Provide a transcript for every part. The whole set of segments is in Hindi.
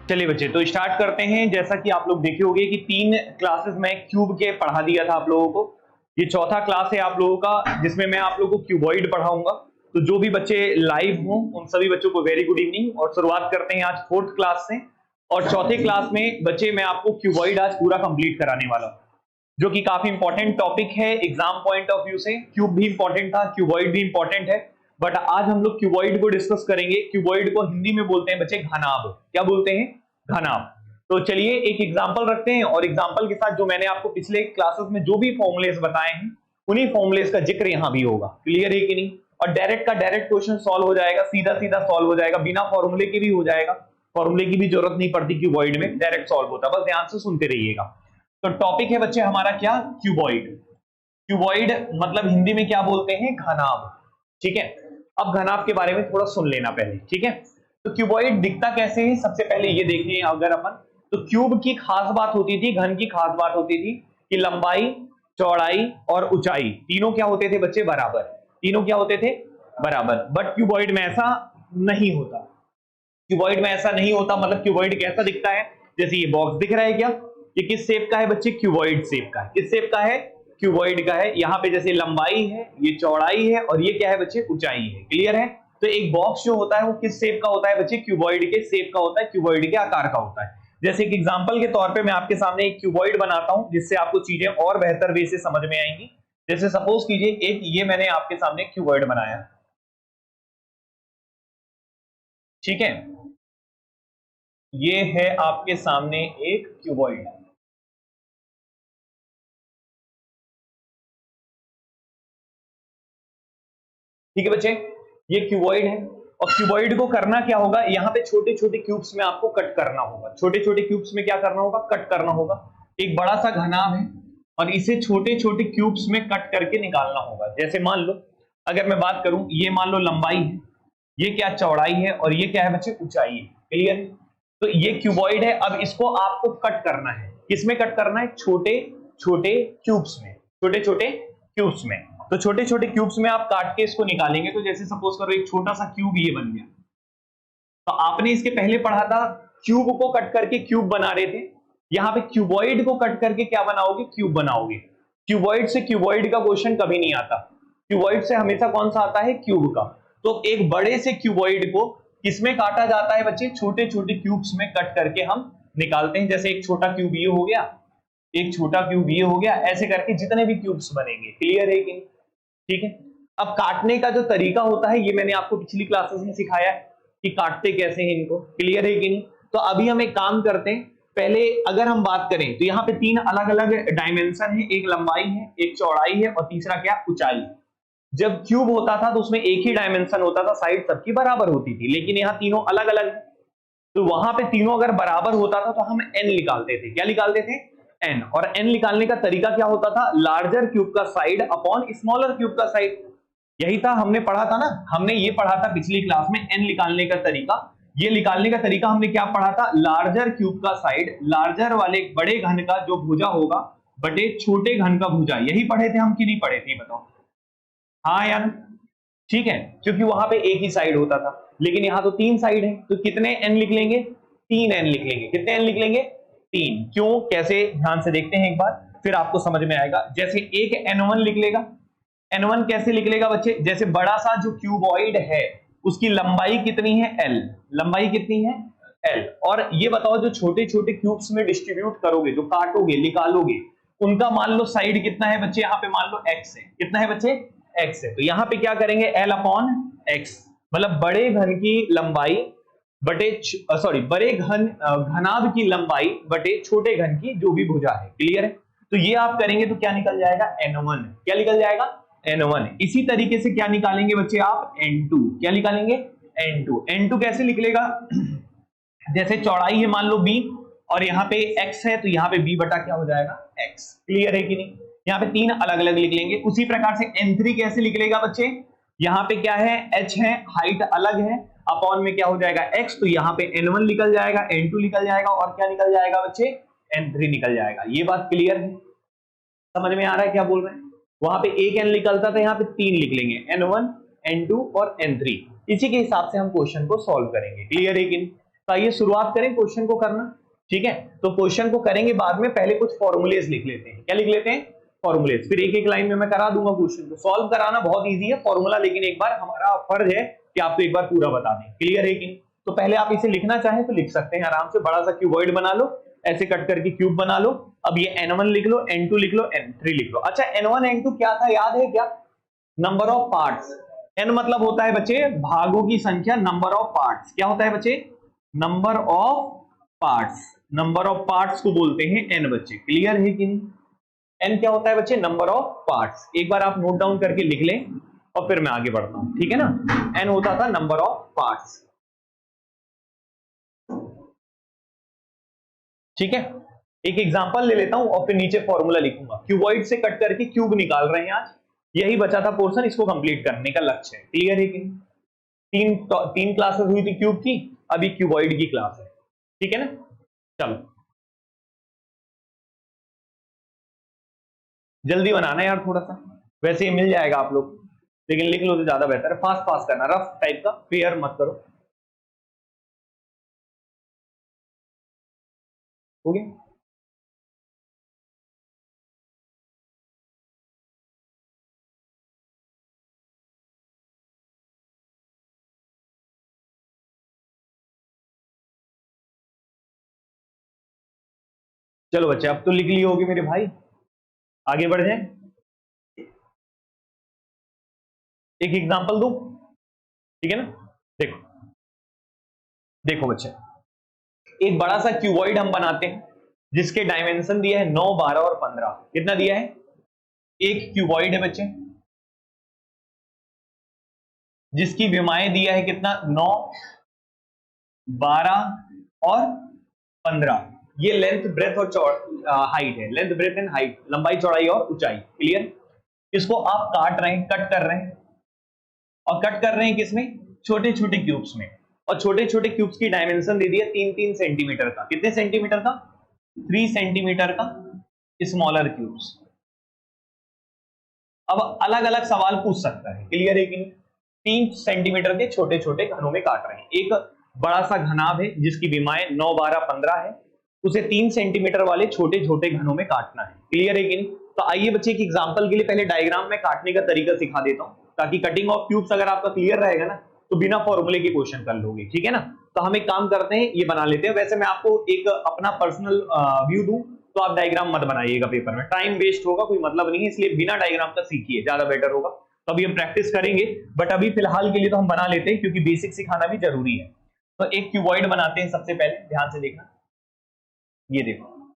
चलिए बच्चे, तो स्टार्ट करते हैं। जैसा कि आप लोग देखे होंगे कि 3 क्लासेस में क्यूब के पढ़ा दिया था आप लोगों को। ये चौथा क्लास है आप लोगों का, जिसमें मैं आप लोगों को क्यूबॉइड पढ़ाऊंगा। तो जो भी बच्चे लाइव हों उन सभी बच्चों को वेरी गुड इवनिंग। और शुरुआत करते हैं आज 4th क्लास से। और चौथे क्लास में बच्चे मैं आपको क्यूबॉइड आज पूरा कंप्लीट कराने वाला हूँ, जो कि काफी इंपॉर्टेंट टॉपिक है एग्जाम पॉइंट ऑफ व्यू से। क्यूब भी इंपॉर्टेंट था, क्यूबॉइड भी इंपॉर्टेंट है, बट आज हम लोग क्यूबॉइड को डिस्कस करेंगे। क्यूबॉइड को हिंदी में बोलते हैं बच्चे घनाभ। क्या बोलते हैं? घनाभ। तो चलिए एक एग्जांपल रखते हैं, और एग्जांपल के साथ जो मैंने आपको पिछले क्लासेस में जो भी फॉर्मूलेस बताए हैं उन्हीं फॉर्मूलेस का जिक्र यहां भी होगा। क्लियर है कि नहीं? और डायरेक्ट का डायरेक्ट क्वेश्चन सॉल्व हो जाएगा, सीधा सीधा सॉल्व हो जाएगा, बिना फॉर्मूले के भी हो जाएगा। फॉर्मूले की भी जरूरत नहीं पड़ती क्यूबॉइड में, डायरेक्ट सॉल्व होता है। बस ध्यान से सुनते रहिएगा। तो टॉपिक है बच्चे हमारा क्या? क्यूबॉइड। क्यूबॉइड मतलब हिंदी में क्या बोलते हैं? घनाभ। ठीक है, अब घनाभ के बारे में थोड़ा सुन लेना पहले। ठीक है, तो क्यूबॉइड दिखता कैसे है सबसे पहले ये देखें। अगर अपन तो क्यूब की खास बात होती थी, घन की खास बात होती थी कि लंबाई, चौड़ाई और ऊंचाई तीनों क्या होते थे बच्चे? बराबर। तीनों क्या होते थे? बराबर। बट क्यूबॉइड में ऐसा नहीं होता। क्यूबॉइड में ऐसा नहीं होता। मतलब क्यूबॉइड कैसा दिखता है? जैसे ये बॉक्स दिख रहा है क्या? ये किस शेप का है बच्चे? क्यूबॉइड शेप का है। किस शेप का है? क्यूबॉइड का है। यहाँ पे जैसे लंबाई है, ये चौड़ाई है, और ये क्या है बच्चे? ऊंचाई है। क्लियर है? तो एक बॉक्स जो होता है वो किस शेप का होता है बच्चे? क्यूबॉइड के शेप का होता है, क्यूबॉइड के आकार का होता है। जैसे एक एग्जांपल के तौर पे मैं आपके सामने एक क्यूबॉइड बनाता हूं, जिससे आपको चीजें और बेहतर वे से समझ में आएंगी। जैसे सपोज कीजिए एक ये मैंने आपके सामने क्यूबॉइड बनाया। ठीक है, ये है आपके सामने एक क्यूबॉइड। ठीक है बच्चे, ये क्यूबॉइड है। और क्यूबॉइड को करना क्या होगा? यहाँ पे छोटे छोटे क्यूब्स में आपको कट करना होगा। छोटे छोटे क्यूब्स में क्या करना होगा? कट करना होगा। एक बड़ा सा घनाभ है और इसे छोटे छोटे क्यूब्स में कट करके निकालना होगा। जैसे मान लो, अगर मैं बात करूं, ये मान लो लंबाई है, ये क्या चौड़ाई है, और ये क्या है बच्चे? ऊंचाई है। क्लियर है? तो ये क्यूबॉइड है। अब इसको आपको कट करना है। किसमें कट करना है? छोटे छोटे क्यूब्स में। छोटे छोटे क्यूब्स में। तो छोटे छोटे क्यूब्स में आप काट के इसको निकालेंगे। तो जैसे सपोज करो एक छोटा सा क्यूब ये बन गया। तो आपने इसके पहले पढ़ा था क्यूब को कट करके क्यूब बना रहे थे। यहां पे क्यूबॉइड को कट करके क्या बनाओगे? क्यूब बनाओगे। क्यूबॉइड से क्यूबॉइड का क्वेश्चन कभी नहीं आता। क्यूबॉइड से हमेशा कौन सा आता है? क्यूब का। तो एक बड़े से क्यूबॉइड को किसमें काटा जाता है बच्चे? छोटे छोटे क्यूब्स में कट करके हम निकालते हैं। जैसे एक छोटा क्यूब ये हो गया, एक छोटा क्यूब ये हो गया, ऐसे करके जितने भी क्यूब्स बनेंगे। क्लियर है कि नहीं? ठीक है, अब काटने का जो तरीका होता है ये मैंने आपको पिछली क्लासेस में सिखाया है कि काटते कैसे हैं इनको। क्लियर है कि नहीं? तो अभी हम एक काम करते हैं। पहले अगर हम बात करें तो यहाँ पे 3 अलग अलग डायमेंशन है। एक लंबाई है, एक चौड़ाई है, और तीसरा क्या? ऊंचाई। जब क्यूब होता था तो उसमें एक ही डायमेंशन होता था, साइड सबकी बराबर होती थी। लेकिन यहाँ तीनों अलग अलग है, तो वहां पे तीनों अगर बराबर होता था तो हम n निकालते थे। क्या निकालते थे? n। और n निकालने का तरीका क्या होता था? लार्जर क्यूब का साइड अपॉन स्मॉलर क्यूब का साइड। यही था, हमने पढ़ा था ना, हमने ये पढ़ा था पिछली क्लास में n निकालने का तरीका। ये निकालने का तरीका हमने क्या पढ़ा था? लार्जर क्यूब का साइड, लार्जर वाले बड़े घन का जो भुजा होगा बटे छोटे घन का भुजा। यही पढ़े थे हम कि नहीं पढ़े थे? बताओ हाँ यार। ठीक है, क्योंकि वहां पे एक ही साइड होता था, लेकिन यहाँ तो 3 साइड है। तो कितने n लिख लेंगे? 3n लिख लेंगे। कितने n लिख लेंगे? 3। क्यों? कैसे? ध्यान से देखते हैं एक बार, फिर आपको समझ में आएगा। जैसे एक n1 लिख लेगा। n1 कैसे लिख लेगा बच्चे? जैसे बड़ा सा जो क्यूबॉइड है उसकी लंबाई कितनी है? l। लंबाई कितनी है? l। और ये बताओ, जो छोटे छोटे क्यूब्स में डिस्ट्रीब्यूट करोगे, जो काटोगे, निकालोगे, उनका मान लो साइड कितना है बच्चे? यहाँ पे मान लो x है। कितना है बच्चे? x है। तो यहाँ पे क्या करेंगे? l upon x। मतलब बड़े घन की लंबाई बटे सॉरी बड़े घनाभ की लंबाई बटे छोटे घन की जो भी भुजा है। क्लियर है? तो ये आप करेंगे तो क्या निकल जाएगा? n1। क्या निकल जाएगा? n1। इसी तरीके से क्या निकालेंगे बच्चे आप? n2। क्या निकालेंगे? n2। n2 कैसे निकलेगा? जैसे चौड़ाई है मान लो b, और यहाँ पे x है, तो यहाँ पे b बटा क्या हो जाएगा? x। क्लियर है कि नहीं? यहाँ पे 3 अलग अलग लिख लेंगे। उसी प्रकार से n3 कैसे निकलेगा बच्चे? यहाँ पे क्या है? h है, हाइट अलग है, अपॉन में क्या हो जाएगा? x। तो यहाँ पे n1 निकल जाएगा, n2 निकल जाएगा, और क्या निकल जाएगा बच्चे? n3 निकल जाएगा। ये बात क्लियर है? समझ में आ रहा है क्या बोल रहे हैं? वहां पे एक n निकलता था, यहाँ पे 3 लिख लेंगे, n1, n2 और n3। इसी के हिसाब से हम क्वेश्चन को सॉल्व करेंगे। क्लियर है कि नहीं? तो आइए शुरुआत करें क्वेश्चन को करना। ठीक है, तो क्वेश्चन को करेंगे बाद में, पहले कुछ फॉर्मूलेज लिख लेते हैं। क्या लिख लेते हैं? फॉर्मूलेज। फिर एक एक लाइन में मैं करा दूंगा क्वेश्चन को। सॉल्व कराना बहुत इजी है, फॉर्मूला लेकिन एक बार हमारा फर्ज है कि आपको एक बार पूरा बता दें। क्लियर है कि नहीं? तो पहले आप इसे लिखना चाहें तो लिख सकते हैं आराम से। बड़ा सा क्यूबॉइड बना लो, ऐसे कट करके क्यूब बना लो। अब ये n1 लिख लो, n2 लिख लो, n3 लिख लो। अच्छा, n1 n2 क्या था याद है क्या? Number of parts. n मतलब होता है बच्चे भागों की संख्या, नंबर ऑफ पार्ट्स क्या होता है बच्चे? Number of parts. Number of parts को बोलते हैं n बच्चे। क्लियर है कि नहीं? n क्या होता है बच्चे? Number of parts. एक बार आप नोट डाउन करके लिख लें और फिर मैं आगे बढ़ता हूं। ठीक है ना? n होता था नंबर ऑफ पार्ट्स। ठीक है, एक एग्जांपल ले लेता हूं और फिर नीचे फॉर्मूला लिखूंगा। क्यूबॉइड से कट करके क्यूब निकाल रहे हैं आज, यही बचा था पोर्शन, इसको कंप्लीट करने का लक्ष्य है। क्लियर है कि तीन क्लासेस हुई थी क्यूब की, अभी क्यूबॉइड की क्लास है। ठीक है ना? चलो जल्दी बनाना यार थोड़ा सा, वैसे ही मिल जाएगा आप लोग, लेकिन लिख लो तो ज्यादा बेहतर है। फास्ट फास्ट करना, रफ टाइप का, फेयर मत करो। हो गया? चलो बच्चे, अब तो लिख ली होगी मेरे भाई, आगे बढ़ जाए। एक एग्जांपल दो, ठीक है ना? देखो देखो बच्चे, एक बड़ा सा क्यूबॉइड हम बनाते हैं जिसके डायमेंशन दिया है 9, 12 और 15। कितना दिया है? एक क्यूबॉइड है बच्चे जिसकी विमाएं दिया है कितना? 9, 12 और 15। ये लेंथ ब्रेथ और हाइट है। लेंथ ब्रेथ एंड हाइट, लंबाई चौड़ाई और ऊंचाई। क्लियर? इसको आप काट रहे हैं, कट कर रहे हैं, और कट कर रहे हैं किसमें? छोटे छोटे क्यूब्स में। और छोटे छोटे क्यूब्स की डायमेंशन दे दी है 3-3 सेंटीमीटर का। कितने सेंटीमीटर का? 3 सेंटीमीटर का स्मॉलर क्यूब्स। अब अलग अलग सवाल पूछ सकता है। क्लियर है कि नहीं? 3 सेंटीमीटर के छोटे छोटे घनों में काट रहे हैं। एक बड़ा सा घनाभ है जिसकी विमाएं 9, 12, 15 है, उसे 3 सेंटीमीटर वाले छोटे छोटे घनों में काटना है। क्लियर है कि नहीं? तो आइए बच्चे, एक एग्जांपल के लिए पहले डायग्राम में काटने का तरीका सिखा देता हूं, ताकि कटिंग ऑफ क्यूब्स अगर आपका क्लियर रहेगा ना तो बिना फॉर्मूले के क्वेश्चन कर लोगे। ठीक है ना? तो हम एक काम करते हैं, ये बना लेते हैं। वैसे मैं आपको एक अपना पर्सनल व्यू दूं तो आप डायग्राम मत बनाइएगा पेपर में, टाइम वेस्ट होगा, कोई मतलब नहीं है, इसलिए बिना डायग्राम का सीखिए, ज्यादा बेटर होगा। तो अभी हम प्रैक्टिस करेंगे, बट अभी फिलहाल के लिए तो हम बना लेते हैं क्योंकि बेसिक सिखाना भी जरूरी है। तो एक क्यूबॉइड बनाते हैं सबसे पहले, ध्यान से देखना। ये देखो,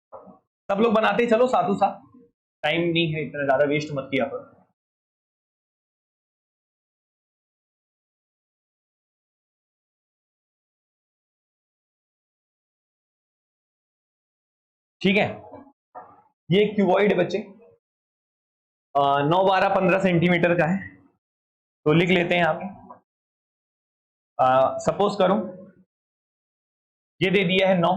सब लोग बनाते हैं, चलो साथों साथ, टाइम नहीं है इतना ज्यादा वेस्ट मत किया करो। ठीक है, ये क्यूबॉइड बच्चे 9, 12, 15 सेंटीमीटर का है। तो लिख लेते हैं यहाँ पे, सपोज करो ये दे दिया है 9,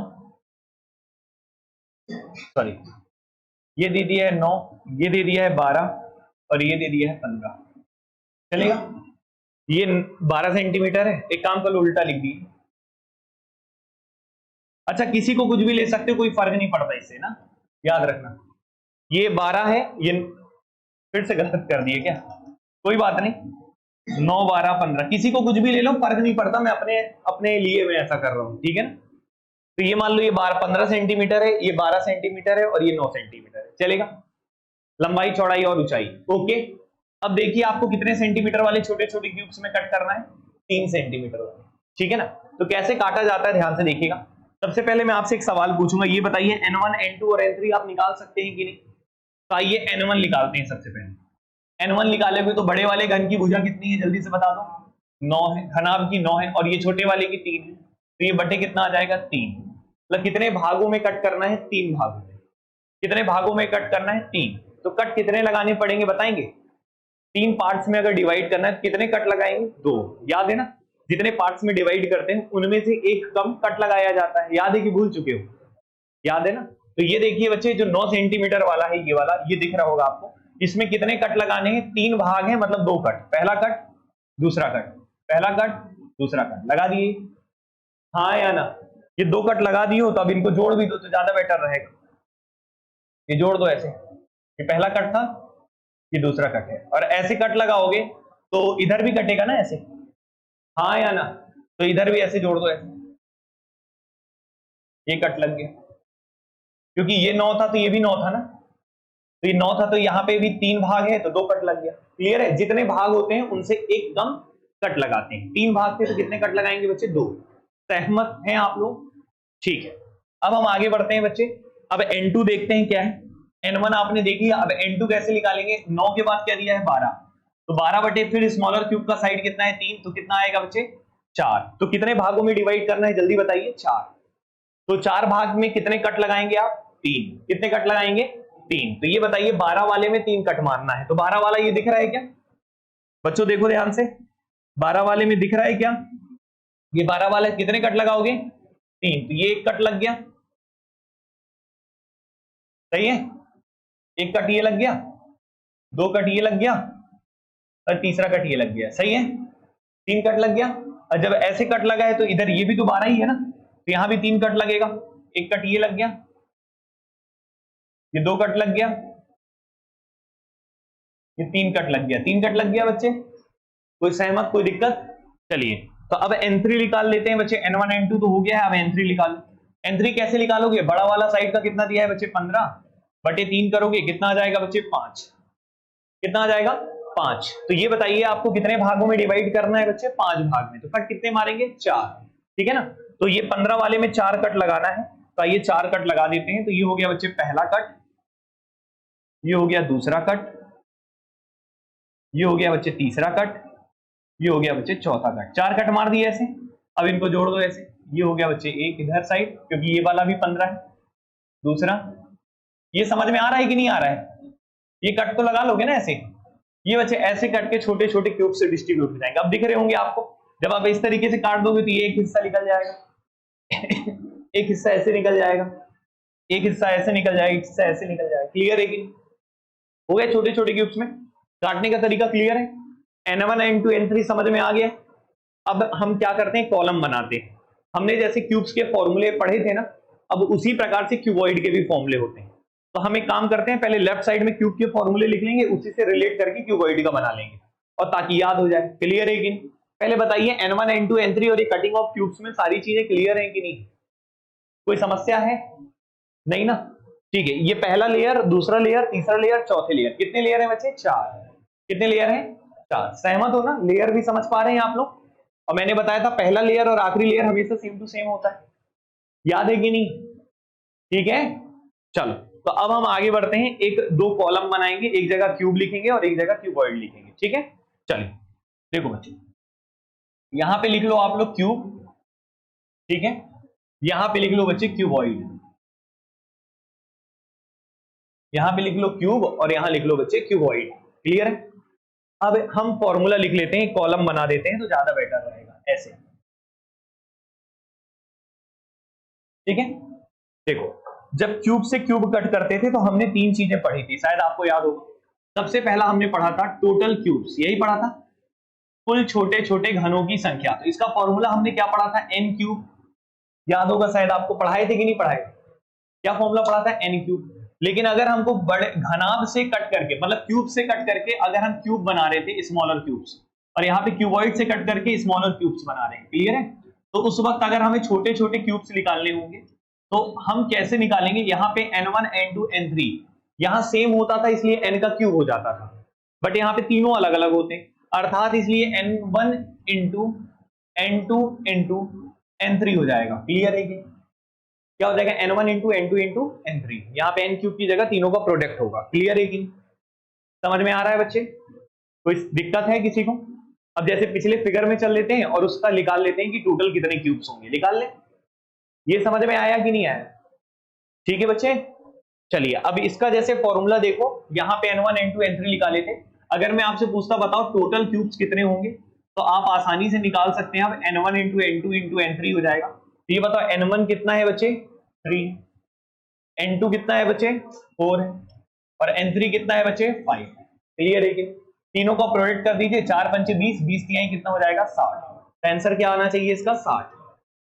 सॉरी ये दे दिया है 9, ये दे दिया है 12 और ये दे दिया है 15। चलेगा? ये 12 सेंटीमीटर है, एक काम कर लो उल्टा लिख दिए। अच्छा, किसी को कुछ भी ले सकते हो, कोई फर्क नहीं पड़ता इससे ना, याद रखना। ये 12 है, ये फिर से गलत कर दिए क्या? कोई बात नहीं, 9, 12, 15 किसी को कुछ भी ले लो, फर्क नहीं पड़ता। मैं अपने अपने लिए मैं ऐसा कर रहा हूं। ठीक है ना? तो ये मान लो ये 15 सेंटीमीटर है, ये 12 सेंटीमीटर है और ये 9 सेंटीमीटर है। चलेगा? लंबाई चौड़ाई और ऊंचाई। ओके, अब देखिए आपको कितने सेंटीमीटर वाले छोटे छोटे क्यूब्स में कट करना है? 3 सेंटीमीटर वाले। ठीक है ना? तो कैसे काटा जाता है ध्यान से देखिएगा। सबसे पहले मैं आपसे एक सवाल पूछूंगा, ये बताइए n1, n2 और n3 आप निकाल सकते हैं कि नहीं? तो आइए n1 निकालते हैं सबसे पहले। n1 निकालेंगे तो बड़े वाले घन की भुजा कितनी है जल्दी से बता दो? 9 है, घनाभ की 9 है, और ये छोटे वाले की 3 है, तो ये बटे कितना आ जाएगा? 3। मतलब कितने भागों में कट करना है? 3 भागों में। कितने भागों में कट करना है? 3। तो कट कितने लगाने पड़ेंगे बताएंगे? 3 पार्ट्स में अगर डिवाइड करना है तो कितने कट लगाएंगे? 2। याद है ना? जितने पार्ट्स में डिवाइड करते हैं उनमें से एक कम कट लगाया जाता है। याद है कि भूल चुके हो? याद है ना? तो ये देखिए बच्चे, जो 9 सेंटीमीटर वाला है, ये वाला, ये दिख रहा होगा आपको, इसमें कितने कट लगाने हैं? 3 भाग हैं, मतलब 2 कट। पहला कट, दूसरा कट, पहला कट, दूसरा कट लगा दिए। हाँ या ना? ये 2 कट लगा दिए हो तो अब इनको जोड़ भी दो तो ज्यादा बेटर रहेगा। ये जोड़ दो ऐसे, ये पहला कट था, ये दूसरा कट है, और ऐसे कट लगाओगे तो इधर भी कटेगा ना ऐसे, हाँ या ना? तो इधर भी ऐसे जोड़ दो ऐसे, ये कट लग गया, क्योंकि ये 9 था तो ये भी 9 था ना, तो ये 9 था तो यहाँ पे भी 3 भाग है तो 2 कट लग गया। क्लियर है? जितने भाग होते हैं उनसे एक कम कट लगाते हैं। 3 भाग थे तो कितने कट लगाएंगे बच्चे? 2। सहमत हैं आप लोग? ठीक है, अब हम आगे बढ़ते हैं बच्चे। अब N2 देखते हैं क्या है। N1 आपने देख लिया, अब N2 कैसे निकालेंगे? 9 के बाद क्या दिया है? 12, तो 12 बटे फिर स्मॉलर क्यूब का साइड कितना है? 3, तो कितना आएगा बच्चे? 4। तो कितने भागों में डिवाइड करना है जल्दी बताइए? 4। तो 4 भाग में कितने कट लगाएंगे आप? 3। कितने कट लगाएंगे? 3। तो ये बताइए 12 वाले में 3 कट मारना है, तो 12 वाला ये दिख रहा है क्या बच्चों? देखो ध्यान से, 12 वाले में दिख रहा है क्या? ये 12 वाले कितने कट लगाओगे? 3। तो ये एक कट लग गया, सही है, एक कट ये लग गया, 2 कट ये लग गया, और तीसरा कट ये लग गया, सही है, 3 कट लग गया। और जब ऐसे कट लगा है तो इधर ये भी तो 12 ही है ना, तो यहां भी 3 कट लगेगा, एक कट ये लग गया, ये 2 कट लग गया, ये 3 कट लग गया, 3 कट लग गया बच्चे। कोई सहमत, कोई दिक्कत? चलिए, तो अब N3 निकाल लेते हैं बच्चे। N1 N2 तो हो गया है, अब N3 निकालो। N3 कैसे निकालोगे? बड़ा वाला साइड का कितना दिया है बच्चे? 15 बटे 3 करोगे, कितना आ जाएगा बच्चे? 5। कितना आ जाएगा? 5। तो ये बताइए आपको कितने भागों में डिवाइड करना है बच्चे? 5 भाग में। तो कट कितने मारेंगे? 4। ठीक है ना? तो ये 15 वाले में 4 कट लगाना है, तो ये 4 कट लगा देते हैं। तो ये हो गया बच्चे पहला कट, ये हो गया दूसरा कट, ये हो गया बच्चे तीसरा कट, ये हो गया बच्चे चौथा कट। 4 कट मार दिए ऐसे। अब इनको जोड़ दो ऐसे, ये हो गया बच्चे एक इधर साइड, क्योंकि ये वाला भी 15 है, दूसरा। ये समझ में आ रहा है कि नहीं आ रहा है? ये कट तो लगा लोगे ना ऐसे, ये बच्चे ऐसे कट के छोटे छोटे क्यूब से डिस्ट्रीब्यूट हो जाएंगे। अब दिख रहे होंगे आपको, जब आप इस तरीके से काट दोगे तो ये एक हिस्सा निकल जाएगा एक हिस्सा ऐसे निकल जाएगा, एक हिस्सा ऐसे निकल जाएगा, एक हिस्सा ऐसे निकल जाएगा। क्लियर है कि नहीं? हो गए छोटे छोटे क्यूब्स में काटने का तरीका क्लियर है? N1 N2 N3 समझ में आ गया? अब हम क्या करते हैं? कॉलम बनाते हैं। हमने जैसे क्यूब्स के फॉर्मूले पढ़े थे ना, अब उसी प्रकार से क्यूबॉइड के भी फॉर्मूले होते हैं। तो हम एक काम करते हैं, पहले लेफ्ट साइड में क्यूब के फॉर्मूले लिख लेंगे, उसी से रिलेट करके क्यूबॉइड का बना लेंगे, और ताकि याद हो जाए। क्लियर है कि नहीं? पहले बताइए N1 N2 N3 और ये कटिंग ऑफ क्यूब्स में सारी चीजें क्लियर है कि नहीं? कोई समस्या है? नहीं ना? ठीक है, ये पहला लेयर, दूसरा लेयर, तीसरा लेयर, चौथे लेयर। कितने लेयर है बच्चे? 4। कितने लेयर है? 4। सहमत हो ना? लेयर भी समझ पा रहे हैं आप लोग? और मैंने बताया था पहला लेयर और आखिरी लेयर हमेशा सेम टू सेम होता है, याद है कि नहीं? ठीक है, चलो, तो अब हम आगे बढ़ते हैं। एक दो कॉलम बनाएंगे, एक जगह क्यूब लिखेंगे और एक जगह क्यूबॉइड लिखेंगे। ठीक है, चलिए देखो बच्चे, यहां पे लिख लो आप लोग क्यूब, ठीक है, यहां पे लिख लो बच्चे क्यूबॉइड, यहां पे लिख लो क्यूब और यहां लिख लो बच्चे क्यूबॉइड। क्लियर है? अब हम फॉर्मूला लिख लेते हैं, कॉलम बना देते हैं तो ज्यादा बेटर रहेगा ऐसे। ठीक है, देखो, जब क्यूब से क्यूब कट करते थे तो हमने 3 चीजें पढ़ी थी, शायद आपको याद होगा। सबसे पहला हमने पढ़ा था टोटल क्यूब्स, यही पढ़ा था, कुल छोटे छोटे घनों की संख्या। तो इसका फॉर्मूला हमने क्या पढ़ा था? n cube. याद होगा शायद, आपको पढ़ाए थे कि नहीं पढ़ाए? क्या फॉर्मूला पढ़ा था? n cube. लेकिन अगर हमको बड़े घनाभ से कट करके, मतलब क्यूब से कट करके अगर हम क्यूब बना रहे थे स्मॉलर क्यूब्स, और यहाँ पे क्यूबॉइड से कट करके स्मॉलर क्यूब्स बना रहे हैं, क्लियर है? तो उस वक्त अगर हमें छोटे छोटे क्यूब्स निकालने होंगे तो हम कैसे निकालेंगे? यहाँ पे N1 N2 N3 यहाँ सेम होता था इसलिए n का क्यूब हो जाता था, बट यहाँ पे तीनों अलग अलग होते हैं, अर्थात इसलिए N1 into N2 into N3 हो जाएगा। क्लियर है कि क्या हो जाएगा? N1 into N2 into N3, यहाँ पे n क्यूब की जगह तीनों का प्रोडक्ट होगा। क्लियर है कि समझ में आ रहा है बच्चे? कोई दिक्कत है किसी को? अब जैसे पिछले फिगर में चल लेते हैं और उसका निकाल लेते हैं कि टोटल कितने क्यूब्स होंगे, निकाल ले। ये समझ में आया कि नहीं आया? ठीक है बच्चे, चलिए अब इसका जैसे फॉर्मूला देखो, यहाँ पे N1 N2 N3 निकाले थे। अगर मैं आपसे पूछता बताओ टोटल क्यूब्स कितने होंगे, तो आप आसानी से निकाल सकते हैं। अब N1 into N2 into N3 हो जाएगा। तो ये बताओ N1 कितना है बच्चे? 3, N2 कितना है बच्चे? 4 है, और N3 कितना है बच्चे? 5। क्लियर है कि तीनों का प्रोडक्ट कर दीजिए, 4 पंचे 20, 20 तिहाई कितना हो जाएगा? 60। आंसर क्या आना चाहिए इसका? 60।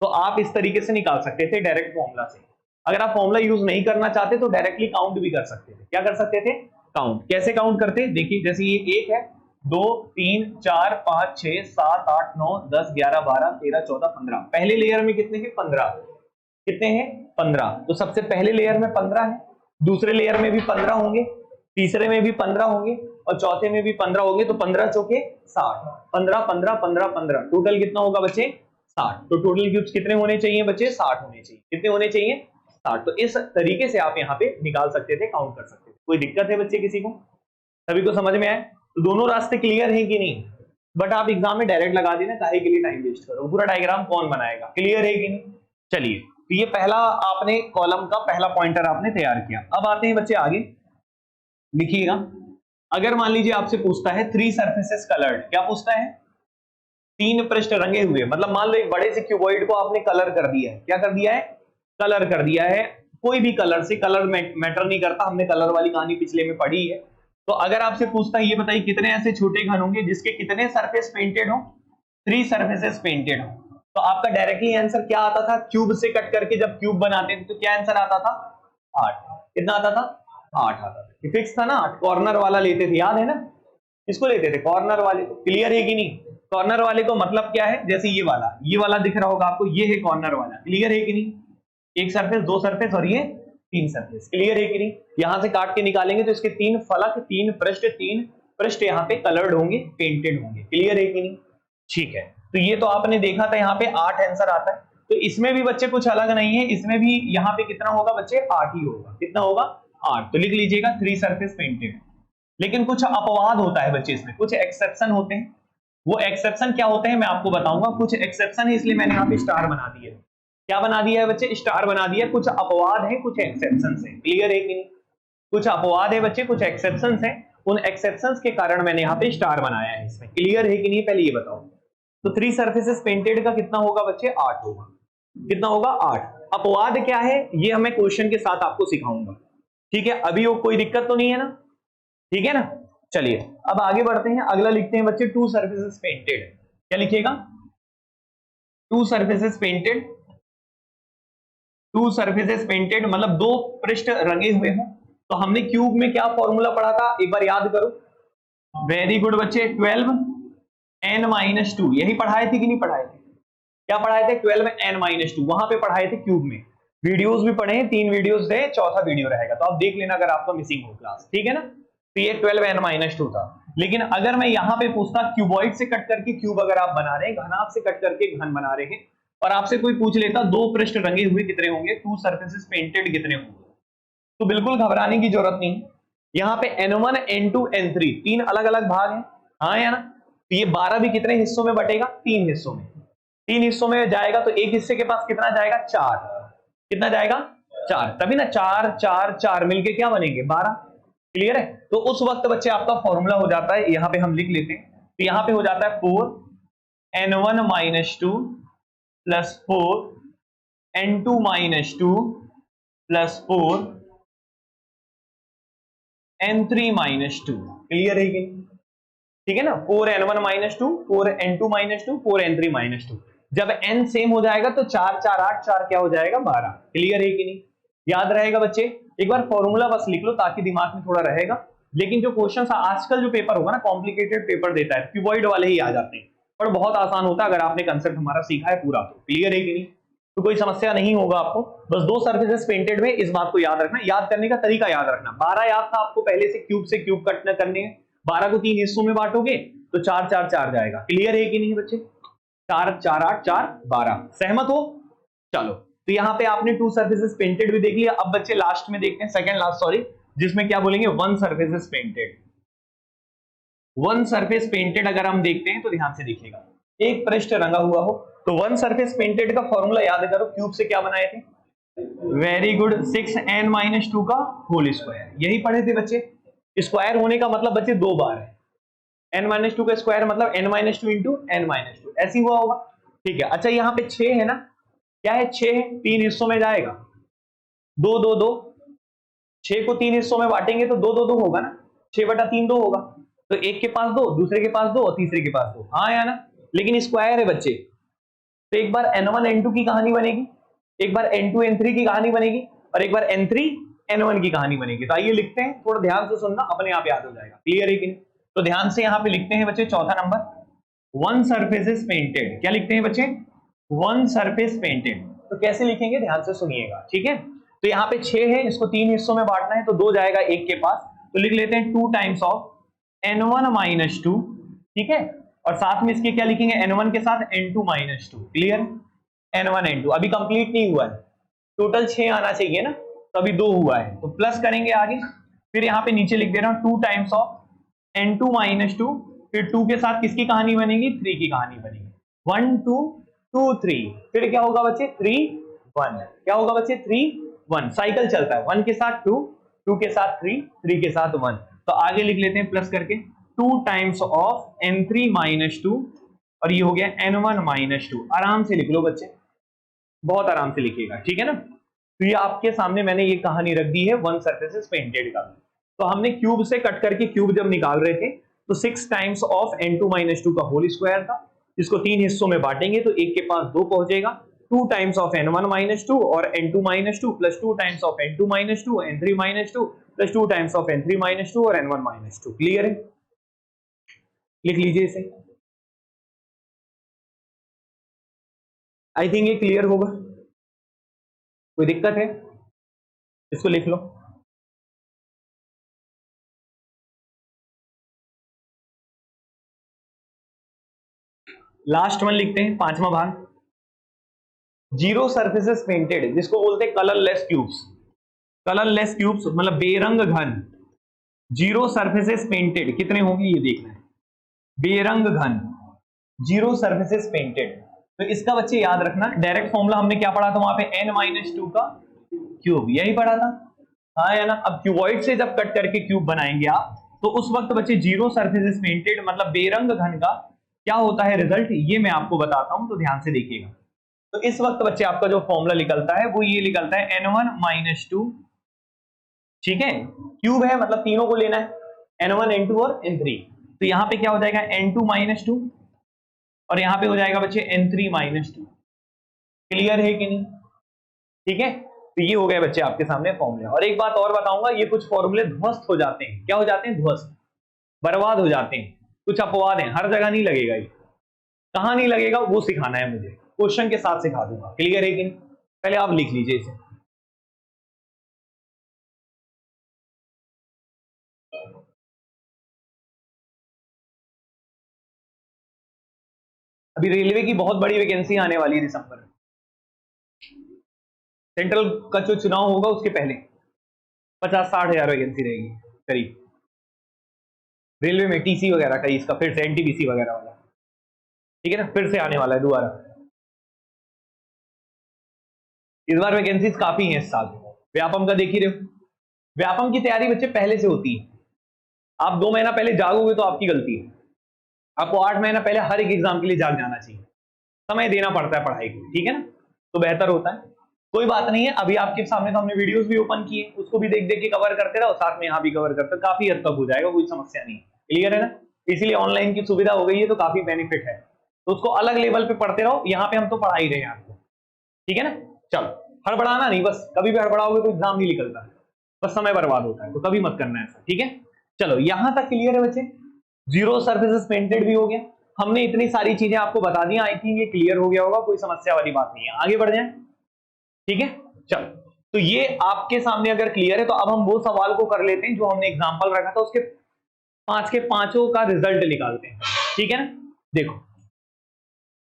तो आप इस तरीके से निकाल सकते थे डायरेक्ट फॉर्मूला से। अगर आप फॉर्मूला यूज नहीं करना चाहते तो डायरेक्टली काउंट भी कर सकते थे। क्या कर सकते थे? काउंट। कैसे काउंट करते? देखिए जैसे ये 1 है, 2 3 4 5 6 7 8 9 10 11 12 13 14 15। पहले लेयर में कितने हैं? 15। कितने हैं? 15। तो सबसे पहले लेयर में 15 है, दूसरे लेयर में भी 15 होंगे, तीसरे में भी 15 होंगे और चौथे में भी 15 होंगे। तो 15 चौके 60, 15 15 15 15, टोटल कितना होगा बच्चे? 60। तो टोटल क्यूब्स कितने होने चाहिए बच्चे? 60 होने चाहिए। कितने होने चाहिए? 60। तो इस तरीके से आप यहाँ पे निकाल सकते थे, काउंट कर सकते थे। कोई दिक्कत है बच्चे किसी को? सभी को समझ में आए? तो दोनों रास्ते क्लियर हैं कि नहीं? बट आप एग्जाम में डायरेक्ट लगा देना, काहे के लिए टाइम वेस्ट करो? पूरा डायग्राम कौन बनाएगा? क्लियर है कि नहीं? चलिए, तो ये पहला आपने कॉलम का पहला पॉइंटर आपने तैयार किया। अब आते हैं बच्चे आगे, लिखिएगा। अगर मान लीजिए आपसे पूछता है 3 सरफेसेस कलर्ड, क्या पूछता है? 3 पृष्ठ रंगे हुए। मतलब मान लो एक बड़े से क्यूबॉइड को आपने कलर कर दिया है। क्या कर दिया है? कलर कर दिया है। कोई भी कलर से, कलर मैटर नहीं करता, हमने कलर वाली कहानी पिछले में पढ़ी है। तो अगर आपसे पूछता है ये बताइए कितने ऐसे छोटे घन होंगे जिसके कितने सरफेस पेंटेड हो? 3 सरफेसेस पेंटेड हो। तो आपका डायरेक्टली आंसर क्या आता था? क्यूब से कट करके जब क्यूब बनाते थे तो क्या आंसर आता था? 8। कितना आता था? 8 आता था। फिक्स था ना? 8 कॉर्नर वाला लेते थे, याद है ना? इसको लेते थे कॉर्नर वाले को। क्लियर है कि नहीं? कॉर्नर वाले को मतलब क्या है? जैसे ये वाला दिख रहा होगा आपको, ये है कॉर्नर वाला। क्लियर है कि नहीं? एक सरफेस, 2 सरफेस और ये 3 सरफेस। क्लियर है कि नहीं? यहां से काट के निकालेंगे तो इसके 3 फलक, 3 पृष्ठ यहाँ पे कलर्ड होंगे, पेंटेड होंगे। क्लियर है कि नहीं? ठीक है। तो ये तो आपने देखा था, यहाँ पे 8 आंसर आता है। तो इसमें भी बच्चे कुछ अलग नहीं है, इसमें भी यहाँ पे कितना होगा बच्चे? 8 ही होगा। कितना होगा? 8। तो लिख लीजिएगा 3 सरफेस पेंटेड। लेकिन कुछ अपवाद होता है बच्चे, इसमें कुछ एक्सेप्शन होते हैं। वो एक्सेप्शन क्या होते हैं मैं आपको बताऊंगा। कुछ एक्सेप्शन है इसलिए मैंने यहाँ पे स्टार बना दिया है। क्या बना दिया है बच्चे? स्टार बना दिया। कुछ अपवाद है, कुछ एक्सेप्शन है। क्लियर है कि नहीं? कुछ अपवाद है बच्चे, कुछ एक्सेप्शन है। उन एक्सेप्शंस के कारण मैंने यहाँ पे स्टार बनाया है इसमें। क्लियर है कि नहीं? पहले ये बताओ। तो 3 सरफेसेस पेंटेड का कितना होगा बच्चे? 8 होगा। कितना होगा? 8। अपवाद क्या है ये हमें क्वेश्चन के साथ आपको सिखाऊंगा। ठीक है? अभी वो कोई दिक्कत तो नहीं है ना? ठीक है ना? चलिए अब आगे बढ़ते हैं। अगला लिखते हैं बच्चे 2 सरफेसेस पेंटेड। क्या लिखिएगा? 2 सरफेसेस पेंटेड। 2 सरफेसेस पेंटेड मतलब 2 पृष्ठ रंगे हुए हों। तो हमने क्यूब में क्या फॉर्मूला पढ़ा था? एक बार याद करो। वेरी गुड बच्चे, 12n-2। यही पढ़ाए थे कि नहीं पढ़ाए थे? क्या पढ़ाए थे? 12n-2। वहां पे पढ़ाए थे क्यूब में। वीडियोस भी पढ़े हैं, 3 वीडियोस थे, चौथा वीडियो रहेगा तो आप देख लेना अगर आपका मिसिंग हो क्लास। ठीक है ना? तो ये 12n-2 था। लेकिन अगर मैं यहां पे पूछता क्यूबॉइड से कट करके क्यूब अगर आप बना रहे हैं, घनाभ से कट करके घन बना रहे हैं, और आपसे कोई पूछ लेता 2 पृष्ठ रंगे हुए कितने होंगे, 2 सरफेसेस पेंटेड कितने होंगे, तो बिल्कुल घबराने की जरूरत नहीं। यहाँ पे n1 n2 n3 3 अलग अलग भाग हैं, हाँ या ना? तो ये 12 भी कितने हिस्सों में बटेगा? 3 हिस्सों में। 3 हिस्सों में जाएगा तो एक हिस्से के पास कितना जाएगा? 4। कितना जाएगा? 4। तभी ना 4 4 4 मिलके क्या बनेंगे? 12। क्लियर है? तो उस वक्त बच्चे आपका फॉर्मूला हो जाता है, यहां पे हम लिख लेते हैं। तो यहां पे हो जाता है 4n1 - 2 plus 4n2 - 2 plus 4n3 - 2। Clear है कि? ठीक है ना? 4n1 - 2 4n2 - 2 4n3 - 2। जब n सेम हो जाएगा तो 4 4 8 4 क्या हो जाएगा? 12। क्लियर है कि नहीं? याद रहेगा बच्चे? एक बार फॉर्मूला बस लिख लो ताकि दिमाग में थोड़ा रहेगा। लेकिन जो क्वेश्चन आजकल जो पेपर होगा ना, कॉम्प्लिकेटेड पेपर देता है, क्यूबॉइड वाले ही आ जाते हैं, पर बहुत आसान होता है अगर आपने कंसेप्ट हमारा सीखा है पूरा तो। क्लियर है कि नहीं? तो कोई समस्या नहीं होगा आपको। बस 2 सर्फेसेस पेंटेड में, इस बात को याद रखना। याद करने का तरीका याद रखना। 12 याद था आपको पहले से क्यूब कट करने हैं। 12 को 3 हिस्सों में बांटोगे तो 4 4 4 जाएगा। क्लियर है कि नहीं बच्चे? 4 4 8 4 12। सहमत हो? चलो, तो यहाँ पे आपने 2 सर्फेसेस पेंटेड भी देख लिया। अब बच्चे लास्ट में देखते हैं, सेकंड लास्ट सॉरी, जिसमें क्या बोलेंगे? 1 सर्फेसेस पेंटेड। 1 सरफेस पेंटेड अगर हम देखते हैं तो ध्यान से देखिएगा, एक पृष्ठ रंगा हुआ हो तो 1 सरफेस पेंटेड का फॉर्मूला याद करो। क्यूब से क्या बनाए थे? वेरी गुड, 6n - 2 का होल स्क्वायर। यही पढ़े थे बच्चे। स्क्वायर होने का मतलब बच्चे 2 बार है। n - 2 का स्क्वायर मतलब n - 2 इंटू n - 2, ऐसी हुआ होगा। ठीक है। अच्छा, यहाँ पे 6 है ना? क्या है? 6 है, 3 हिस्सों में जाएगा। 2 2 2, 6 को 3 हिस्सों में बांटेंगे तो 2 2 2 होगा ना? 6/3 2 होगा। तो एक के पास 2, दूसरे के पास 2 और तीसरे के पास 2, हाँ या ना? लेकिन स्क्वायर है बच्चे, तो एक बार N1 N2 की कहानी बनेगी, एक बार N2 N3 की कहानी बनेगी, और एक बार N3 N1 की कहानी बनेगी। तो आइए लिखते हैं, थोड़ा ध्यान से सुनना, अपने आप याद हो जाएगा। क्लियर है कि नहीं? तो ध्यान से यहाँ पे लिखते हैं बच्चे, चौथा number, one surface is painted. क्या लिखते हैं बच्चे? One surface painted. तो कैसे लिखेंगे, ध्यान से सुनिएगा, ठीक है? तो यहाँ पे 6 है, इसको 3 हिस्सों में बांटना है, तो 2 जाएगा 1 के पास, तो लिख लेते हैं 2 टाइम्स ऑफ N1 माइनस 2, ठीक है? और साथ में इसके क्या लिखेंगे, N1 के साथ N2 minus 2। Clear? N1 N2 अभी कंप्लीट नहीं हुआ है, टोटल 6 आना चाहिए ना, तो अभी 2 हुआ है, तो प्लस करेंगे आगे। फिर यहाँ पे नीचे लिख दे रहा हूं 2 टाइम्स ऑफ N2 माइनस 2, फिर 2 के साथ किसकी कहानी बनेगी, 3 की कहानी बनेगी। 1 2 2 3, फिर क्या होगा बच्चे, 3 1, क्या होगा बच्चे, 3 1, साइकिल चलता है, 1 के साथ 2, 2 के साथ 3, 3 के साथ 1। तो आगे लिख लेते हैं प्लस करके 2 टाइम्स ऑफ N3 माइनस 2, और ये हो गया N1 माइनस 2। आराम से लिख लो बच्चे, बहुत आराम से लिखिएगा, ठीक है ना? तो ये आपके सामने मैंने ये कहानी रख दी है वन सरफेस पेंटेड का। तो हमने क्यूब से कट करके क्यूब जब निकाल रहे थे, तो 6 टाइम्स ऑफ N2 माइनस 2 का होल स्क्वायर था, जिसको 3 हिस्सों में बांटेंगे तो 1 के पास 2 पहुंचेगा। 2 टाइम्स ऑफ N1 माइनस 2 और N2 minus 2 plus 2 times of N2 minus 2, N3 minus 2 plus 2 times of N3 minus 2 और N1 माइनस 2। क्लियर है? लिख लीजिए इसे। आई थिंक ये क्लियर होगा, कोई दिक्कत है? इसको लिख लो। लास्ट वन लिखते हैं, 5वां भाग, जीरो सरफेसेस पेंटेड, जिसको बोलते हैं कलरलेस क्यूब्स। कलरलेस क्यूब्स मतलब बेरंग घन। जीरो सरफेसेस पेंटेड कितने होंगे ये देखना है, बेरंग घन, जीरो सरफेसेस पेंटेड। तो इसका बच्चे याद रखना, डायरेक्ट फॉर्मूला हमने क्या पढ़ा था वहां पे, n-2 का क्यूब, यही पढ़ा था, हाँ या ना? अब क्यूबॉइड से जब कट करके क्यूब बनाएंगे आप, तो उस वक्त बच्चे जीरो सरफेसेस पेंटेड मतलब बेरंग घन का क्या होता है रिजल्ट, ये मैं आपको बताता हूं, तो ध्यान से देखिएगा। तो इस वक्त बच्चे आपका जो फॉर्मूला निकलता है वो ये निकलता है N1 माइनस 2, ठीक है? क्यूब है मतलब तीनों को लेना है, N1 N2 और N3। तो यहां पे क्या हो जाएगा, N2 माइनस 2, और यहां पे हो जाएगा बच्चे N3 माइनस 2। क्लियर है कि नहीं? ठीक है, तो ये हो गए बच्चे आपके सामने फॉर्मूले। और एक बात और बताऊंगा, ये कुछ फॉर्मूले ध्वस्त हो जाते हैं। क्या हो जाते हैं? ध्वस्त, बर्बाद हो जाते हैं। कुछ अपवाद हैं, हर जगह नहीं लगेगा ये। कहां नहीं लगेगा वो सिखाना है मुझे, क्वेश्चन के साथ सिखा दूंगा। क्लियर है कि नहीं? पहले आप लिख लीजिए इसे। अभी रेलवे की बहुत बड़ी वैकेंसी आने वाली है दिसंबर में, सेंट्रल का जो चुनाव होगा उसके पहले 50-60 हजार वैकेंसी रहेगी करीब, रेलवे में टीसी वगैरह का, इसका फिर से एनटीपीसी वगैरह वाला, ठीक है ना? फिर से आने वाला है दोबारा। इस बार वैकेंसीज काफी हैं इस साल। व्यापम का देख ही रहे हो, व्यापम की तैयारी बच्चे पहले से होती है। आप 2 महीना पहले जागोगे तो आपकी गलती है, आपको 8 महीना पहले हर एक एग्जाम के लिए जाग जाना चाहिए, समय देना पड़ता है पढ़ाई को, ठीक है ना? तो बेहतर होता है। कोई बात नहीं है, अभी आपके सामने तो हमने वीडियोस भी ओपन किए, उसको भी देख देख के कवर करते रहो, साथ में यहाँ भी कवर करते, काफी हद तक हो जाएगा, कोई समस्या नहीं। क्लियर है ना? इसीलिए ऑनलाइन की सुविधा हो गई है, तो काफी बेनिफिट है। तो उसको अलग लेवल पे पढ़ते रहो, यहाँ पे हम तो पढ़ा ही रहे हैं आपको, ठीक है ना? चलो, हड़बड़ाना नहीं, बस कभी भी हड़बड़ाओगे तो एग्जाम नहीं निकलता है, बस समय बर्बाद होता है, तो कभी मत करना ऐसा, ठीक है? चलो, यहां तक क्लियर है बच्चे? जीरो सर्फेसेस पेंटेड भी हो गया, हमने इतनी सारी चीजें आपको बता दी, आई थिंक ये क्लियर हो गया होगा, कोई समस्या वाली बात नहीं है। आगे बढ़ जाए, ठीक है? चलो, तो ये आपके सामने अगर क्लियर है, तो अब हम वो सवाल को कर लेते हैं जो हमने एग्जांपल रखा था, उसके 5 के 5 का रिजल्ट निकालते हैं, ठीक है ना? देखो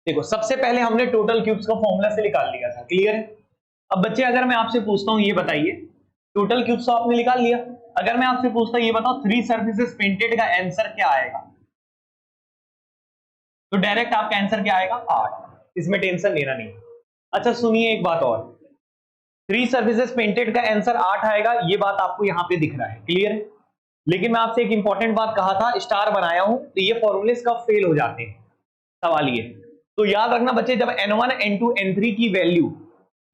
देखो, सबसे पहले हमने टोटल क्यूब्स का फॉर्मूला से निकाल लिया था। क्लियर है? अब बच्चे अगर मैं आपसे पूछता हूं, ये बताइए, टोटल क्यूब्स तो आपने निकाल लिया, अगर मैं आपसे पूछता हूं ये बताओ 3 सर्फेसेस पेंटेड का आंसर क्या आएगा, तो डायरेक्ट आपका आंसर क्या आएगा? 8। इसमें टेंशन लेना नहीं। अच्छा सुनिए एक बात और, 3 सर्फेसेस पेंटेड का आंसर 8 आएगा, ये बात आपको यहां पे दिख रहा है। क्लियर है? लेकिन मैं आपसे एक इंपॉर्टेंट बात कहा था, स्टार बनाया हूं, तो ये फॉर्मूले कब फेल हो जाते हैं, सवाल ये। तो याद रखना बच्चे, जब N1 N2 N3 की वैल्यू,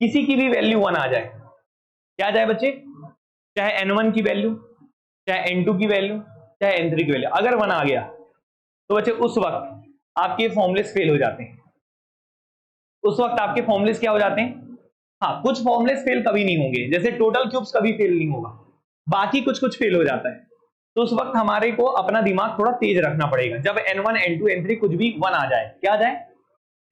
किसी की भी वैल्यू 1 आ जाए, क्या आ जाए बच्चे? चाहे N1 की वैल्यू, चाहे N2 की वैल्यू, चाहे N3 की वैल्यू, अगर 1 आ गया तो बच्चे उस वक्त आपके फॉर्मूले फेल हो जाते हैं। उस वक्त आपके फॉर्मुलेस क्या हो जाते हैं? हाँ, कुछ फॉर्मुलेस फेल कभी नहीं होंगे, जैसे टोटल क्यूब्स कभी फेल नहीं होगा, बाकी कुछ कुछ फेल हो जाता है। तो उस वक्त हमारे को अपना दिमाग थोड़ा तेज रखना पड़ेगा। जब n1 n2 n3 कुछ भी 1 आ जाए, क्या आ जाए?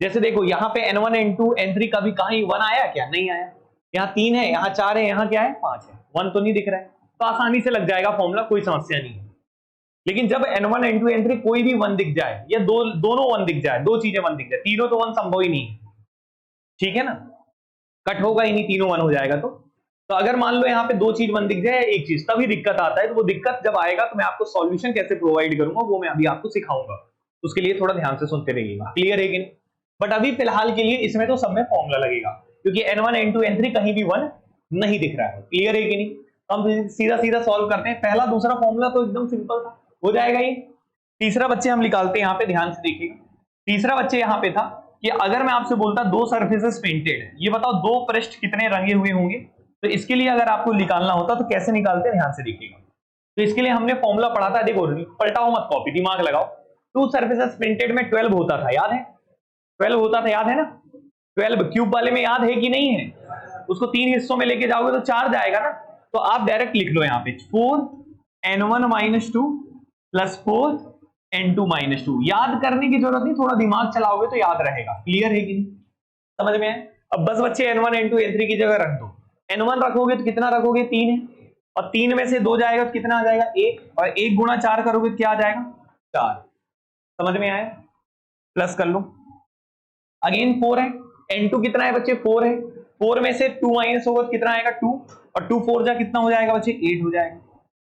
जैसे देखो यहाँ पे n1 n2 n3 कभी कहीं 1 आया क्या? नहीं आया। यहाँ 3 है, यहाँ 4 है, यहाँ क्या है? 5 है, 1 तो नहीं दिख रहा है, तो आसानी से लग जाएगा फॉर्मूला, कोई समस्या नहीं है। लेकिन जब n1 n2 n3 कोई भी 1 दिख जाए या दोनों 1 दिख जाए, दो चीजें 1 दिख जाए, तीनों तो 1 संभव ही नहीं है, ठीक है ना, कट होगा ही नहीं, तीनों 1 हो जाएगा। तो अगर मान लो यहाँ पे दो चीज 1 दिख जाए, एक चीज, तभी दिक्कत आता है। तो वो दिक्कत जब आएगा तो मैं आपको सॉल्यूशन कैसे प्रोवाइड करूंगा वो मैं अभी आपको सिखाऊंगा, उसके लिए थोड़ा ध्यान से सुनते रहिएगा। क्लियर है कि नहीं? बट अभी फिलहाल के लिए इसमें तो सब में फॉर्मूला लगेगा, क्योंकि n1 n2 n3 कहीं भी 1 नहीं दिख रहा है। क्लियर है कि नहीं? हम सीधा सीधा सॉल्व करते हैं। पहला दूसरा फॉर्मूला तो एकदम सिंपल था, हो जाएगा ये। तीसरा बच्चे हम निकालते हैं, यहाँ पे ध्यान से देखिएगा। तीसरा बच्चे यहाँ पे था कि अगर मैं आपसे बोलता दो सरफेसेस पेंटेड है, ये बताओ दो पृष्ठ कितने रंगे हुए होंगे। तो इसके लिए अगर आपको निकालना होता तो कैसे निकालते हैं, ध्यान से देखिएगा। तो इसके लिए हमने फॉर्मूला पढ़ा था, देखो पलटाओ मत कॉपी, दिमाग लगाओ। टू सरफेसेस पेंटेड में 12 होता था, याद है? 12 होता था, याद है ना? 12 क्यूब वाले में याद है कि नहीं है? उसको 3 हिस्सों में लेके जाओगे तो 4 जाएगा ना। तो आप डायरेक्ट लिख लो यहाँ पे 4n1 - 2 + 4n2 - 2। याद करने की जरूरत नहीं, थोड़ा दिमाग चलाओगे तो याद रहेगा। क्लियर है कि नहीं? समझ में है? अब बस बच्चे n1 n2 n3 की जगह रख दो। n1 रखोगे तो कितना रखोगे? 3 है, और 3 में से 2 जाएगा तो कितना आ जाएगा? 1, और 1 गुणा 4 करोगे तो क्या आ जाएगा? 4। समझ में आया? प्लस कर लो। अगेन 4 है, n2 कितना है बच्चे? 4 है, 4 में से 2 माइनस होगा तो कितना आएगा? 2, और 2 4 जा कितना हो जाएगा बच्चे? 8 हो जाएगा।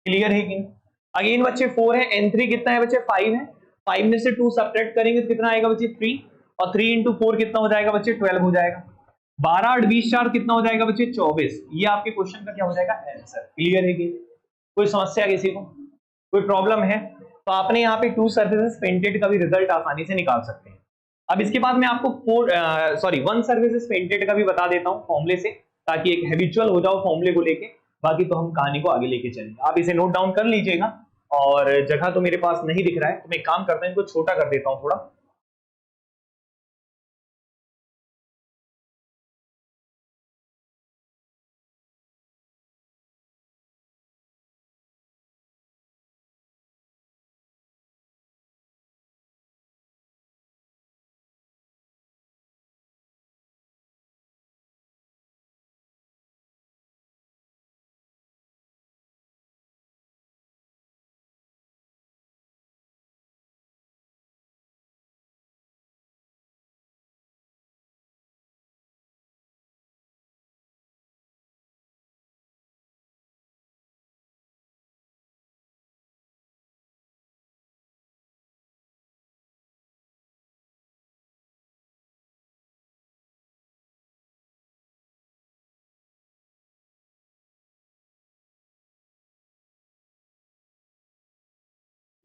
क्लियर है कि नहीं? अगेन बच्चे 4 है, n3 कितना है बच्चे? 5 है, 5 में से 2 सब्ट्रैक्ट करेंगे तो कितना आएगा बच्चे? 3, और 3 × 4 कितना हो जाएगा बच्चे? 12 हो जाएगा। 12 8 20 4 कितना हो जाएगा बच्चे? 24। ये आपके क्वेश्चन का क्या हो जाएगा? आंसर। क्लियर है कि? कोई समस्या किसी को, कोई प्रॉब्लम है? तो आपने यहाँ पे टू सर्फेसेस पेंटेड का भी रिजल्ट आसानी से निकाल सकते हैं। अब इसके बाद मैं आपको 1 सर्फेसेस पेंटेड का भी बता देता हूँ फॉर्मूले से, ताकि एक हैबिचुअल हो जाओ फॉर्मूले को लेके। बाकी तो हम कहानी को आगे लेके चलेंगे, आप इसे नोट डाउन कर लीजिएगा। और जगह तो मेरे पास नहीं दिख रहा है, तो मैं एक काम करता हूँ, इनको छोटा कर देता हूँ थोड़ा।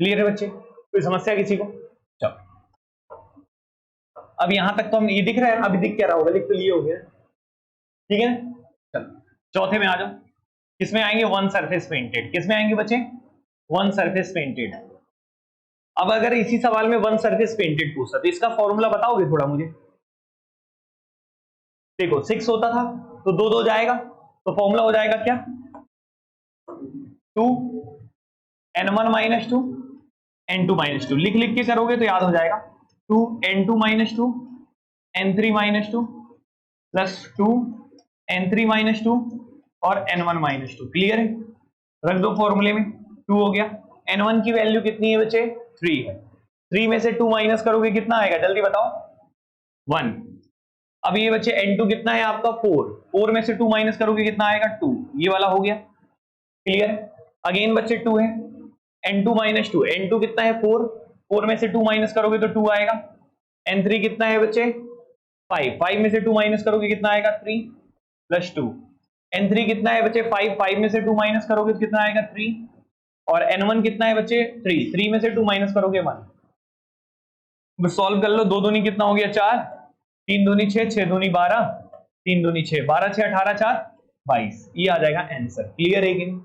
क्लियर है बच्चे? कोई समस्या किसी को? चलो, अब यहां तक तो हम, ये दिख रहा है, अभी दिख क्या रहा होगा? लिख तो लिए हो गया, ठीक है। चलो चौथे में आ जाओ। किसमें आएंगे? 1 सरफेस पेंटेड। किसमें आएंगे बच्चे? 1 सरफेस पेंटेड। अब अगर इसी सवाल में 1 सरफेस पेंटेड पूछता तो इसका फॉर्मूला बताओगे थोड़ा मुझे? देखो 6 होता था तो 2 2 जाएगा, तो फॉर्मूला हो जाएगा क्या? 2 n1 - 2 n2 - 2। लिख लिख के करोगे तो याद हो जाएगा। 2 n2 - 2 n3 - 2 प्लस 2 n3 - 2 और n1 - 2। क्लियर है? रख दो फॉर्मूले में, 2 हो गया। n1 की वैल्यू कितनी है बच्चे? 3 है, 3 में से 2 माइनस करोगे कितना आएगा? जल्दी बताओ। 1। अब ये बच्चे n2 कितना है आपका? 4, 4 में से 2 माइनस करोगे कितना आएगा? 2। ये वाला हो गया। क्लियर? अगेन बच्चे 2 है, n2 - 2, n2 कितना है? 4, 4 में से 2 माइनस करोगे तो 2 आएगा। n3 कितना है बच्चे? 5, 5 में से 2 माइनस करोगे कितना आएगा? 3 प्लस 2। n3 कितना है बच्चे? 5, 5 में से 2 माइनस करोगे तो कितना आएगा? 3, और n1 कितना है बच्चे? 3, 3 में से 2 माइनस करोगे 1। सॉल्व कर लो, 2 दूनी कितना हो गया? 4, 3 दूनी 6, 6 दूनी 12, 3 दूनी 6, 12 6 18 4 22। ये आ जाएगा आंसर। क्लियर है कि नहीं?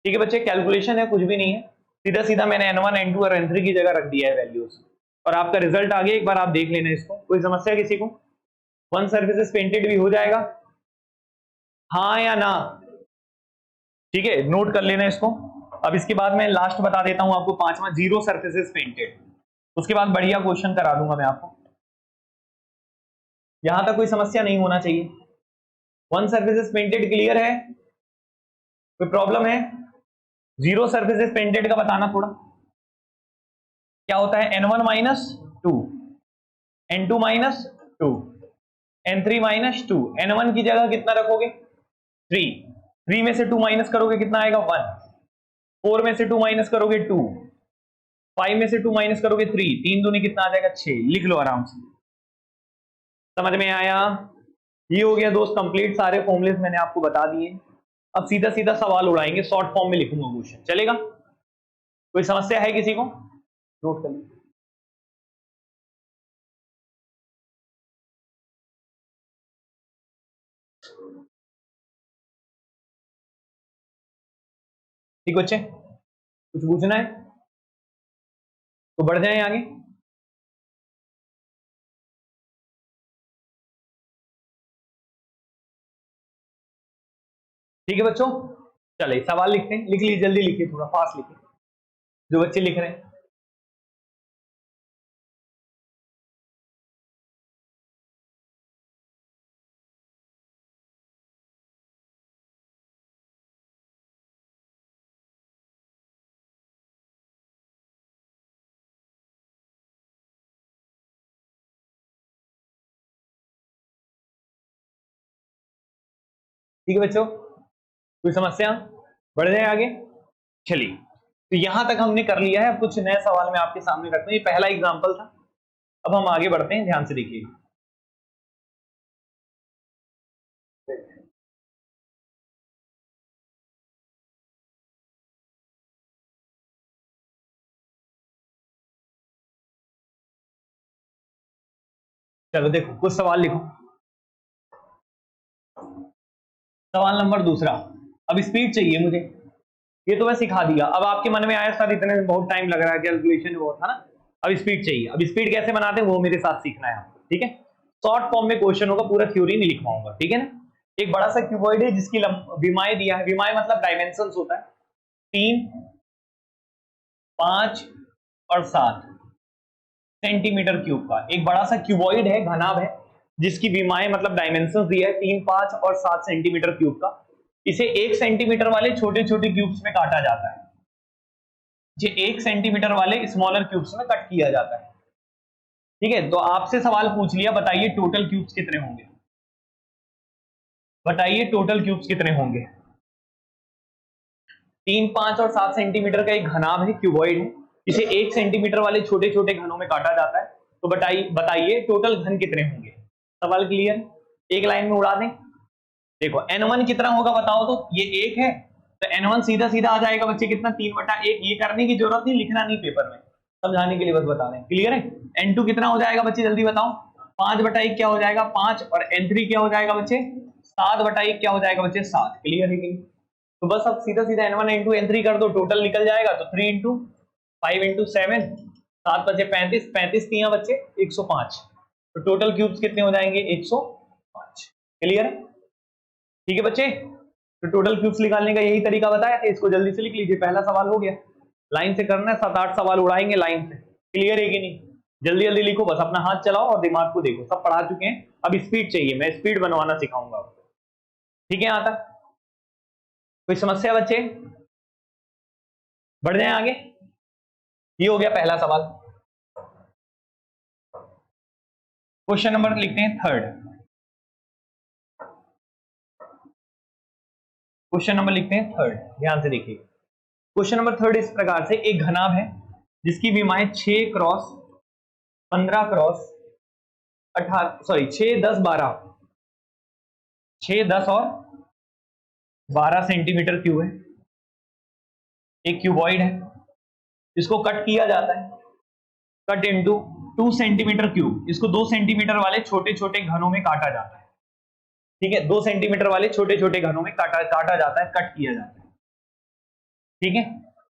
ठीक है बच्चे, कैलकुलेशन है, कुछ भी नहीं है, सीधा सीधा मैंने n1 n2 और n3 की जगह रख दिया है वैल्यूज, और आपका रिजल्ट आ गया। एक बार आप देख लेना इसको। कोई समस्या किसी को? वन सरफेस इज पेंटेड भी हो जाएगा, हाँ या ना? ठीक है, नोट कर लेना इसको। अब इसके बाद मैं लास्ट बता देता हूं आपको, पांचवा, जीरो सरफेस इज पेंटेड। उसके बाद बढ़िया क्वेश्चन करा दूंगा मैं आपको, यहां तक कोई समस्या नहीं होना चाहिए। One surface is painted clear है? कोई प्रॉब्लम है? जीरो सरफेस इज पेंटेड का बताना थोड़ा, क्या होता है? n1 minus two, n2 minus two, n3 minus two. n1 की जगह कितना रखोगे? 3, 3 में से 2 माइनस करोगे कितना आएगा? 1, 4 में से 2 माइनस करोगे 2, 5 में से 2 माइनस करोगे 3, 3 दूनी कितना आ जाएगा? 6। लिख लो आराम से, समझ में आया? ये हो गया दोस्त कंप्लीट, सारे फॉर्मूलेस मैंने आपको बता दिए। अब सीधा सीधा सवाल उड़ाएंगे, शॉर्ट फॉर्म में लिखूंगा क्वेश्चन, चलेगा? कोई समस्या है किसी को? नोट कर लीजिए। ठीक बच्चे, कुछ पूछना है तो बढ़ जाएं आगे। ठीक है बच्चों, चलिए सवाल लिखते हैं, लिख लीजिए, जल्दी लिखिए, थोड़ा फास्ट लिखिए जो बच्चे लिख रहे हैं। ठीक है बच्चों, कोई समस्या? बढ़ जाए आगे। चलिए, तो यहां तक हमने कर लिया है। अब कुछ नया सवाल मैं आपके सामने रखता हूं, ये पहला एग्जांपल था। अब हम आगे बढ़ते हैं, ध्यान से देखिए। चलो देखो, कुछ सवाल लिखो। सवाल नंबर दूसरा, अब स्पीड चाहिए मुझे, ये तो मैं सिखा दिया। अब आपके मन में आया सर इतने में बहुत टाइम लग रहा है, कैलकुलेशन बहुत है ना, अब स्पीड चाहिए। अब स्पीड कैसे बनाते हैं वो मेरे साथ सीखना है आपको, ठीक है? शॉर्ट फॉर्म में क्वेश्चन होगा, पूरा थ्योरी नहीं लिखवाऊंगा, ठीक है ना? एक बड़ा सा क्यूबॉइड है जिसकी विमाएं दिया है, विमाएं मतलब डायमेंशन होता है 3, 5 और 7 सेंटीमीटर क्यूब का। एक बड़ा सा क्यूबॉइड है, घनाभ है, जिसकी विमाएं मतलब डायमेंशन दिया है 3, 5 और 7 सेंटीमीटर क्यूब का। इसे 1 सेंटीमीटर वाले छोटे छोटे क्यूब्स में काटा जाता है, जो 1 सेंटीमीटर वाले स्मॉलर क्यूब्स में कट किया जाता है, ठीक है? तो आपसे सवाल पूछ लिया, बताइए टोटल क्यूब्स कितने होंगे? बताइए टोटल क्यूब्स कितने होंगे? 3, 5 और 7 सेंटीमीटर का एक घनाभ है, क्यूबॉइड है, इसे 1 सेंटीमीटर वाले छोटे छोटे घनों में काटा जाता है। तो बताइए टोटल घन कितने होंगे? सवाल क्लियर? एक लाइन में उड़ा दें। देखो n1 कितना होगा बताओ तो, ये 1 है, तो n1 सीधा सीधा आ जाएगा बच्चे कितना? 3/1। ये करने की जरूरत नहीं, लिखना नहीं पेपर में, समझाने के लिए बस बता दें। क्लियर है? n2 कितना हो जाएगा बच्चे, जल्दी बताओ। 5/1 क्या हो जाएगा? 5। और n3 क्या हो जाएगा बच्चे? 7/1 क्या हो जाएगा बच्चे? 7। क्लियर है कि नहीं? तो बस अब सीधा सीधा n1 n2 n3 कर दो, टोटल निकल जाएगा। तो 3 इंटू 5 इंटू 7, 7 बचे 35, 35 3 बच्चे 105। तो टोटल क्यूब्स कितने हो जाएंगे? 105। क्लियर है? ठीक है बच्चे, तो टोटल क्यूब्स निकालने का यही तरीका बताया था, इसको जल्दी से लिख लीजिए। पहला सवाल हो गया, लाइन से करना है, 7-8 सवाल उड़ाएंगे लाइन से। क्लियर है कि नहीं? जल्दी जल्दी लिखो, बस अपना हाथ चलाओ और दिमाग को देखो, सब पढ़ा चुके हैं। अब स्पीड चाहिए, मैं स्पीड बनवाना सिखाऊंगा आपको, ठीक है? यहां तक कोई समस्या बच्चे? बढ़ जाए आगे। ये हो गया पहला सवाल। क्वेश्चन नंबर लिखते हैं थर्ड। क्वेश्चन नंबर लिखते हैं थर्ड, ध्यान से देखिए। क्वेश्चन नंबर थर्ड इस प्रकार से, एक घनाभ है जिसकी विमाएं 6 क्रॉस 15 क्रॉस 18, सॉरी 6, 10, 12, 6, 10 और 12 सेंटीमीटर क्यूब है। एक क्यूबॉइड है, इसको कट किया जाता है, कट इनटू 2 सेंटीमीटर क्यूब। इसको 2 सेंटीमीटर वाले छोटे छोटे घनों में काटा जाता है, ठीक है? 2 सेंटीमीटर वाले छोटे छोटे घनों में काटा जाता है, कट किया जाता है, ठीक है?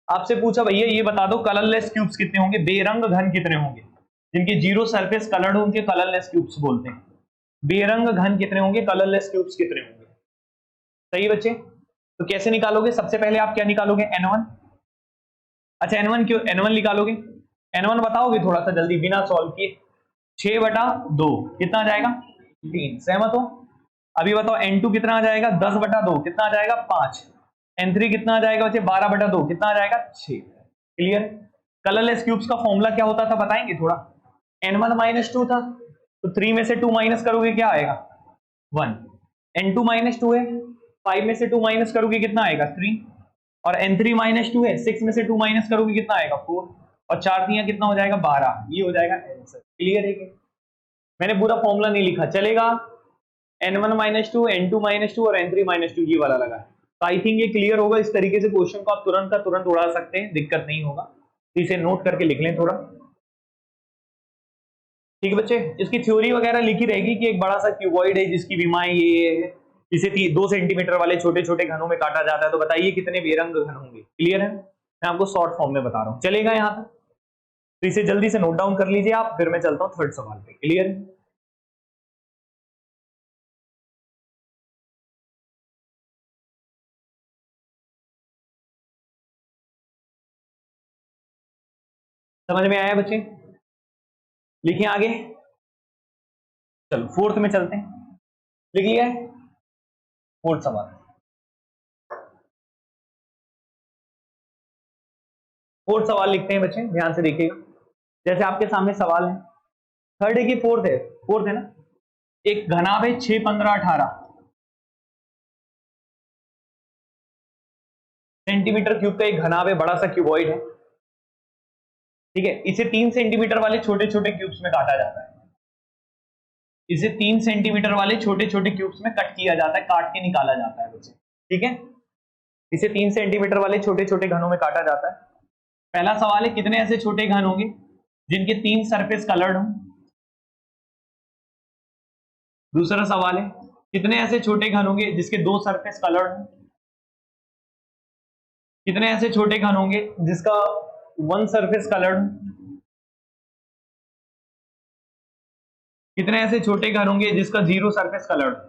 आपसे पूछा भैया ये बता दो कलरलेस क्यूब्स कितने होंगे, बेरंग घन कितने होंगे? जिनके जीरो सरफेस कलर्ड हो उनके कलरलेस क्यूब्स बोलते हैं। बेरंग घन कितने होंगे, कलरलेस क्यूब्स कितने होंगे। सही बच्चे, तो कैसे निकालोगे, सबसे पहले आप क्या निकालोगे, n1। अच्छा n1 क्यों, n1 निकालोगे, n1 बताओगे थोड़ा सा जल्दी बिना सॉल्व किए। 6/2 कितना आ जाएगा, 3। सहमत हो। अभी बताओ n2 कितना आ जाएगा, 10/2 कितना आ जाएगा, 5। n3 कितना आ जाएगा बच्चे, 12/2 कितना आ जाएगा, 6। क्लियर। कलरलेस क्यूब्स का फॉर्मूला क्या होता था बताएंगे थोड़ा। n1 - 2 था, तो 3 में से 2 माइनस करोगे क्या आएगा, 1। n2 - 2 है, 5 में से 2 माइनस करोगे कितना आएगा, 3। और n3 - 2 है, 6 में से 2 माइनस करोगे कितना आएगा, 4। और 4 दिया कितना हो जाएगा, 12। ये हो जाएगा आंसर। क्लियर है कि मैंने पूरा फॉर्मूला नहीं लिखा, चलेगा। n1 - 2, n2 - 2 और n3 - 2 ये वाला लगा है। तो आई थिंक ये क्लियर होगा। इस तरीके से क्वेश्चन को आप तुरंत का तुरंत उड़ा सकते हैं, दिक्कत नहीं होगा। तो इसे नोट करके लिख लें थोड़ा। ठीक है बच्चे, इसकी थ्योरी वगैरह लिखी रहेगी कि एक बड़ा सा क्यूबॉइड है जिसकी विमाएं ये है, इसे 2 सेंटीमीटर वाले छोटे छोटे घनों में काटा जाता है। तो बताइए कितने बेरंग घन होंगे। क्लियर है, मैं आपको शॉर्ट फॉर्म में बता रहा हूं, चलेगा यहां तक। तो इसे जल्दी से नोट डाउन कर लीजिए आप, फिर मैं चलता हूं थर्ड सवाल पे। क्लियर है, समझ में आया बच्चे, लिखिए आगे। चलो फोर्थ में चलते हैं, लिख लिया है फोर्थ सवाल। फोर्थ सवाल लिखते हैं बच्चे, ध्यान से देखिएगा। जैसे आपके सामने सवाल है, थर्ड है कि फोर्थ है, फोर्थ है ना। एक घनाभ है 6, 15, 18 सेंटीमीटर क्यूब का एक घनाभ है, बड़ा सा क्यूबॉइड है। ठीक है, इसे 3 सेंटीमीटर वाले छोटे छोटे क्यूब्स में काटा जाता है। इसे 3 सेंटीमीटर वाले छोटे छोटे क्यूब्स में कट किया जाता है, काट के निकाला जाता है बच्चे। ठीक है, इसे 3 सेंटीमीटर वाले छोटे छोटे घनों में काटा जाता है। पहला सवाल है, कितने ऐसे छोटे घन होंगे जिनके 3 सरफेस कलर्ड हों। दूसरा सवाल है, कितने ऐसे छोटे घन होंगे जिसके 2 सरफेस कलर्ड हों। कितने ऐसे छोटे घन होंगे जिसका 1 सरफेस कलर्ड हो। कितने ऐसे छोटे घन होंगे जिसका 0 सरफेस कलर्ड हो।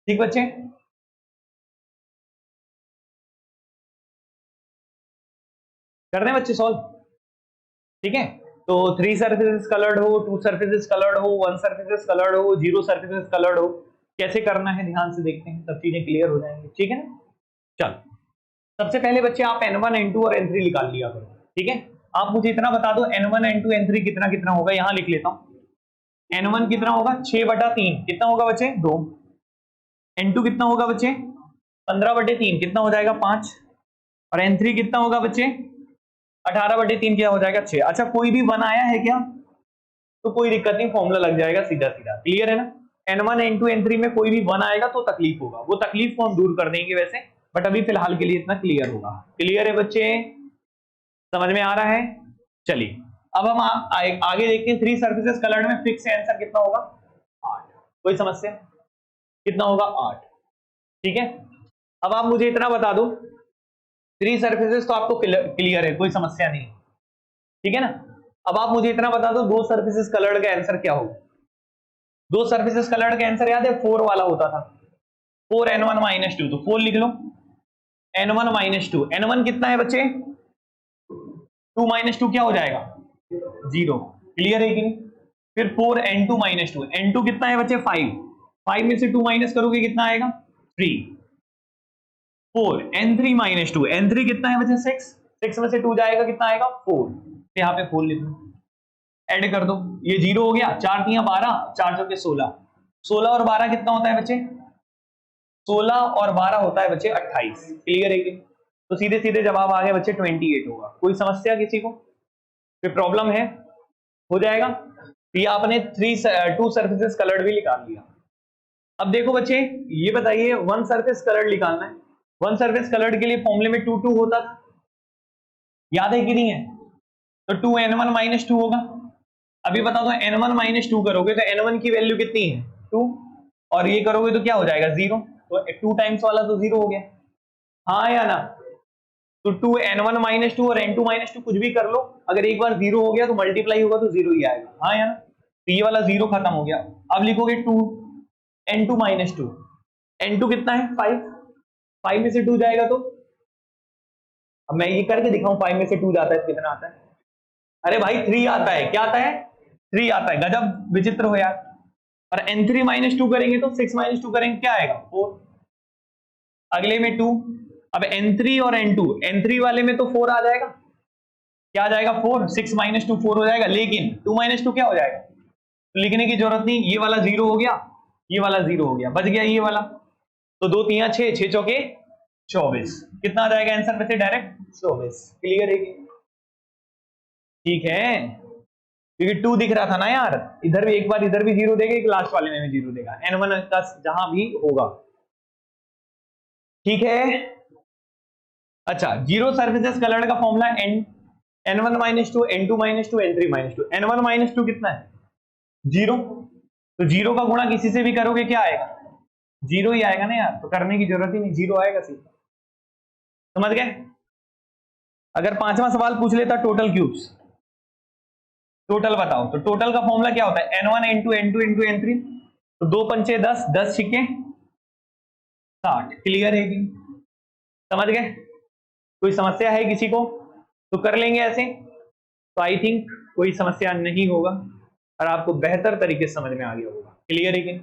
ठीक बच्चे, कर दें बच्चे सॉल्व। ठीक है, तो 3 सरफेसेस कलर्ड हो, 2 सरफेसेस कलर्ड हो, 1 सरफेसेस कलर्ड हो, 0 सरफेसेस कलर्ड हो, कैसे करना है ध्यान से देखते हैं, सब चीजें क्लियर हो जाएंगी। ठीक है ना, चलो सबसे पहले बच्चे आप n1, n2 और n3 निकाल लिया करो। ठीक है, आप मुझे इतना बता दो n1, n2, n3 कितना कितना होगा। यहां लिख लेता हूं। n1 कितना होगा, 6/3 कितना होगा बच्चे, 2। n2 कितना होगा बच्चे, 15/3 कितना हो जाएगा, 5। और n3 कितना होगा बच्चे, 18/3 क्या हो जाएगा, 6। अच्छा कोई भी 1 आया है क्या, तो कोई दिक्कत नहीं, फॉर्मूला लग जाएगा सीधा सीधा। क्लियर है ना, n1, n2, n3 में कोई भी 1 आएगा तो तकलीफ होगा, वो तकलीफ को हम दूर कर देंगे वैसे, बट अभी फिलहाल के लिए इतना क्लियर होगा। क्लियर है बच्चे, समझ में आ रहा है। चलिए अब हम आगे देखते हैं। 3 सर्फेसेस कलर्ड में फिक्स आंसर कितना होगा, 8। कोई समस्या, कितना होगा, 8। ठीक है, अब आप मुझे इतना बता दो, 3 सर्फेसेस तो आपको क्लियर है, कोई समस्या नहीं। ठीक है ना, अब आप मुझे इतना बता दो 2 सर्फेसेस कलर्ड का आंसर क्या होगा। 2 सर्फेसेस कलर्ड का आंसर याद है, 4 वाला होता था, 4n1 - 2, तो 4 लिख लो। n1 - 2, n1 कितना है बच्चे, 2 - 2 क्या हो जाएगा, 0। क्लियर है कि नहीं। फिर 4n2 - 2, n2 कितना है बच्चे, 5। 5 में से 2 माइनस करोगे कितना आएगा, 3। 4n3 - 2, n3 कितना है बच्चे, 6। 6 में से 2 जाएगा कितना आएगा, 4। यहाँ पे 4 लिख लो, ऐड कर दो, ये 0 हो गया, 4 3 12, 4 चौके 16। 16 और 12 कितना होता है बच्चे, 16 और 12 होता है बच्चे 28। क्लियर है कि, तो सीधे सीधे जवाब आ गया बच्चे 28 होगा। कोई समस्या किसी को, कोई प्रॉब्लम है, हो जाएगा। तो ये आपने 2 सर्फेसेस कलर्ड भी निकाल लिया। अब देखो बच्चे, ये बताइए 1 सरफेस कलर्ड निकालना है। 1 सरफेस कलर्ड के लिए फॉर्मूले में 2 2 होता था, याद है कि नहीं है। तो 2n1 - 2 होगा। अभी बता दो n1 - 2 करोगे तो n1 की वैल्यू कितनी है, 2, और ये करोगे तो क्या हो जाएगा, 0। तो 2 टाइम्स वाला तो 0 हो गया, हाँ या ना। तो 2n1 - 2 और n2 - 2 कुछ भी कर लो, अगर एक बार 0 हो गया तो मल्टीप्लाई होगा तो 0 ही आएगा। हाँ या ना? तो ये वाला 0 खत्म हो गया। अब लिखोगे 2n2 - 2, n2 कितना है 5, 5 में से 2 जाएगा तो, अब मैं ये करके दिखाऊं 5 में से 2 जाता है तो कितना आता है? अरे भाई 3 आता है। क्या आता है? 3 आता है। गजब विचित्र हो यार। और n3 - 2 करेंगे तो 6 - 2 करेंगे क्या आएगा? 4। अगले में 2। अब n3 और n2, n3 वाले में तो 4 आ जाएगा। क्या आ जाएगा? 4। 6 - 2 4 हो जाएगा, लेकिन 2 - 2 क्या हो जाएगा? तो लिखने की जरूरत नहीं, ये वाला 0 हो गया, ये वाला 0 हो गया, बच गया ये वाला। तो 2 3 6, 6 चौके 24। कितना आ जाएगा आंसर में से? डायरेक्ट 24। क्लियर है? ठीक है, क्योंकि 2 दिख रहा था ना यार, इधर भी एक बार, इधर भी 0 देगा, एक लास्ट वाले में भी 0 देगा, n1 का जहां भी होगा। ठीक है। अच्छा, जीरो सर्फेसेस कलर्ड का formula n1 - 2, n2 - 2, n3 - 2। n1 - 2 कितना है? 0। तो 0 का गुणा किसी से भी करोगे क्या आएगा? 0 ही आएगा ना यार, तो करने की जरूरत ही नहीं, 0 आएगा सीधा। समझ गए? अगर पांचवा सवाल पूछ लेता टोटल क्यूब्स, टोटल बताओ, तो टोटल का फॉर्मूला क्या होता है? n1 * n2 * n3। तो 2 पंचे 10, 10 छिके 60। क्लियर है कि? समझ गए? कोई समस्या है किसी को? तो कर लेंगे ऐसे, तो आई थिंक कोई समस्या नहीं होगा और आपको बेहतर तरीके से समझ में आ गया होगा। क्लियर है कि?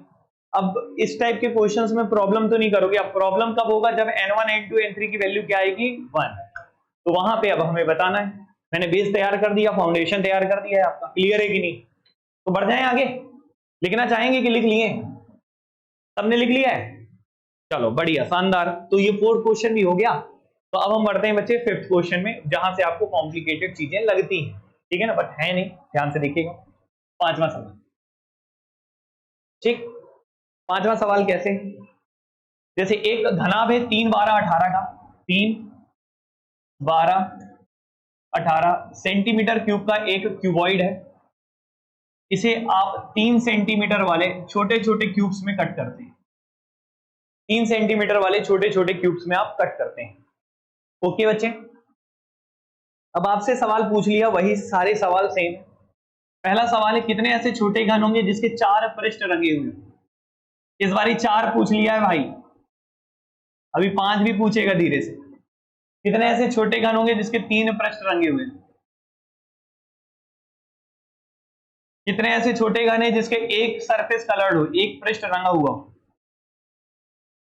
अब इस टाइप के क्वेश्चंस में प्रॉब्लम तो नहीं करोगे। अब प्रॉब्लम कब होगा? जब n1 n2 n3 की वैल्यू क्या आएगी? 1। तो वहां पे अब हमें बताना है। मैंने बेस तैयार कर दिया, फाउंडेशन तैयार कर दिया है आपका। क्लियर है कि नहीं? तो बढ़ जाए आगे। लिखना चाहेंगे कि लिख लिए? सबने लिख लिया है? चलो बढ़िया, शानदार। तो ये 4th क्वेश्चन भी हो गया। तो अब हम बढ़ते हैं बच्चे 5th क्वेश्चन में, जहां से आपको कॉम्प्लिकेटेड चीजें लगती हैं। ठीक है ना? बट है नहीं, ध्यान से देखिएगा। पांचवा सवाल। ठीक, पांचवा सवाल कैसे? जैसे एक घनाभ है 3 12 18 का, 3 12 18 सेंटीमीटर क्यूब का एक क्यूबॉइड है। इसे आप 3 सेंटीमीटर वाले छोटे छोटे क्यूब्स में कट करते हैं। 3 सेंटीमीटर वाले छोटे छोटे क्यूब्स में आप कट करते हैं। ओके बच्चे? अब आपसे सवाल पूछ लिया, वही सारे सवाल सेम। पहला सवाल है, कितने ऐसे छोटे घन होंगे जिसके 4 पृष्ठ रंगे हुए? इस बारी 4 पूछ लिया है भाई, अभी 5 भी पूछेगा धीरे से। कितने ऐसे छोटे घन होंगे जिसके 3 पृष्ठ रंगे हुए? कितने ऐसे छोटे घन है जिसके एक सरफेस कलर्ड हो, एक पृष्ठ रंगा हुआ हो?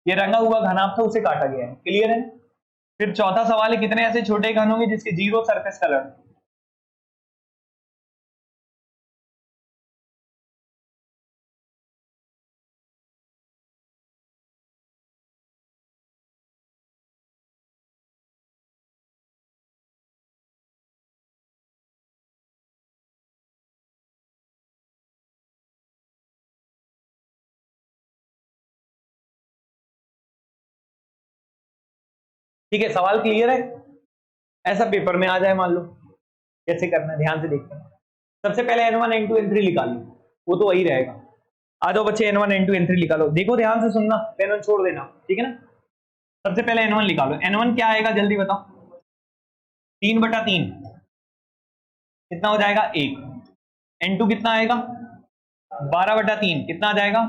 ये रंगा हुआ घनाभ था, उसे काटा गया है। क्लियर है? फिर चौथा सवाल है, कितने ऐसे छोटे घन होंगे जिसके 0 सरफेस कलर्ड? ठीक है, सवाल क्लियर है? ऐसा पेपर में आ जाए मान लो, कैसे करना है ध्यान से देखते हैं। सबसे पहले n1 n2 n3 निकाल लो, वो तो वही रहेगा। आ जाओ बच्चे, n1 n2 n3 निकालो। देखो ध्यान से सुनना, पेन छोड़ देना, ठीक है ना? सबसे पहले n1 निकालो। n1 क्या आएगा जल्दी बताओ? 3/3 कितना हो जाएगा? 1। n2 कितना आएगा? 12/3 कितना आ जाएगा?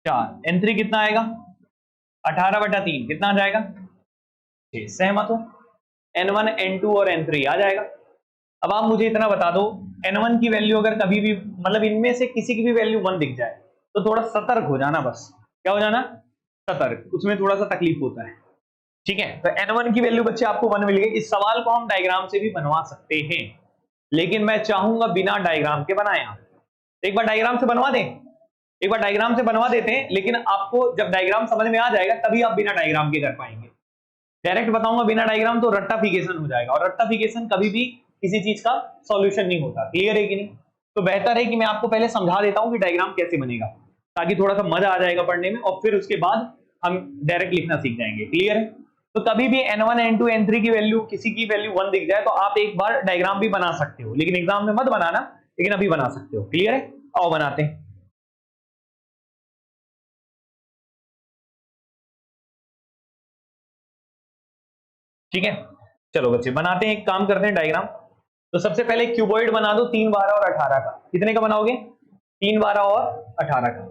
4। n3 कितना आएगा? 18/3 कितना आ जाएगा? 6। सहमत हो? n1 n2 और n3 आ जाएगा। अब आप मुझे इतना बता दो, n1 की वैल्यू अगर कभी भी, मतलब इनमें से किसी की भी वैल्यू 1 दिख जाए तो थोड़ा सतर्क हो जाना। बस क्या हो जाना? सतर्क। उसमें थोड़ा सा तकलीफ होता है। ठीक है, तो n1 की वैल्यू बच्चे आपको 1 मिल गई। इस सवाल को हम डायग्राम से भी बनवा सकते हैं, लेकिन मैं चाहूंगा बिना डायग्राम के बनाए आप। एक बार डायग्राम से बनवा दें, एक बार डायग्राम से बनवा देते हैं, लेकिन आपको जब डायग्राम समझ में आ जाएगा तभी आप बिना डायग्राम के कर पाएंगे। डायरेक्ट बताऊंगा बिना डायग्राम तो रट्टाफिकेशन हो जाएगा, और रट्टाफिकेशन कभी भी किसी चीज का सॉल्यूशन नहीं होता। क्लियर है कि नहीं? तो बेहतर है कि मैं आपको पहले समझा देता हूं कि डायग्राम कैसे बनेगा, ताकि थोड़ा सा मजा आ जाएगा पढ़ने में, और फिर उसके बाद हम डायरेक्ट लिखना सीख जाएंगे। क्लियर है? तो कभी भी n1 n2 n3 की वैल्यू, किसी की वैल्यू 1 दिख जाए तो आप एक बार डायग्राम भी बना सकते हो, लेकिन एग्जाम में मत बनाना, लेकिन अभी बना सकते हो। क्लियर है? आओ बनाते हैं। ठीक है, चलो बच्चे बनाते हैं, एक काम करते हैं डायग्राम। तो सबसे पहले क्यूबॉइड बना दो 3, 12 और 18 का। कितने का बनाओगे? 3, 12 और 18 का।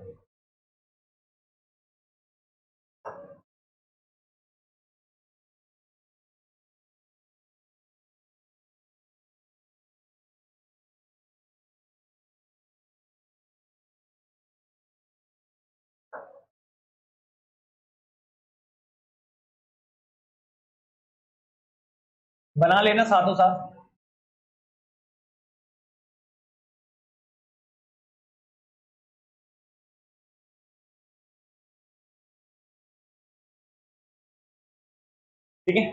बना लेना साथों साथ। ठीक है,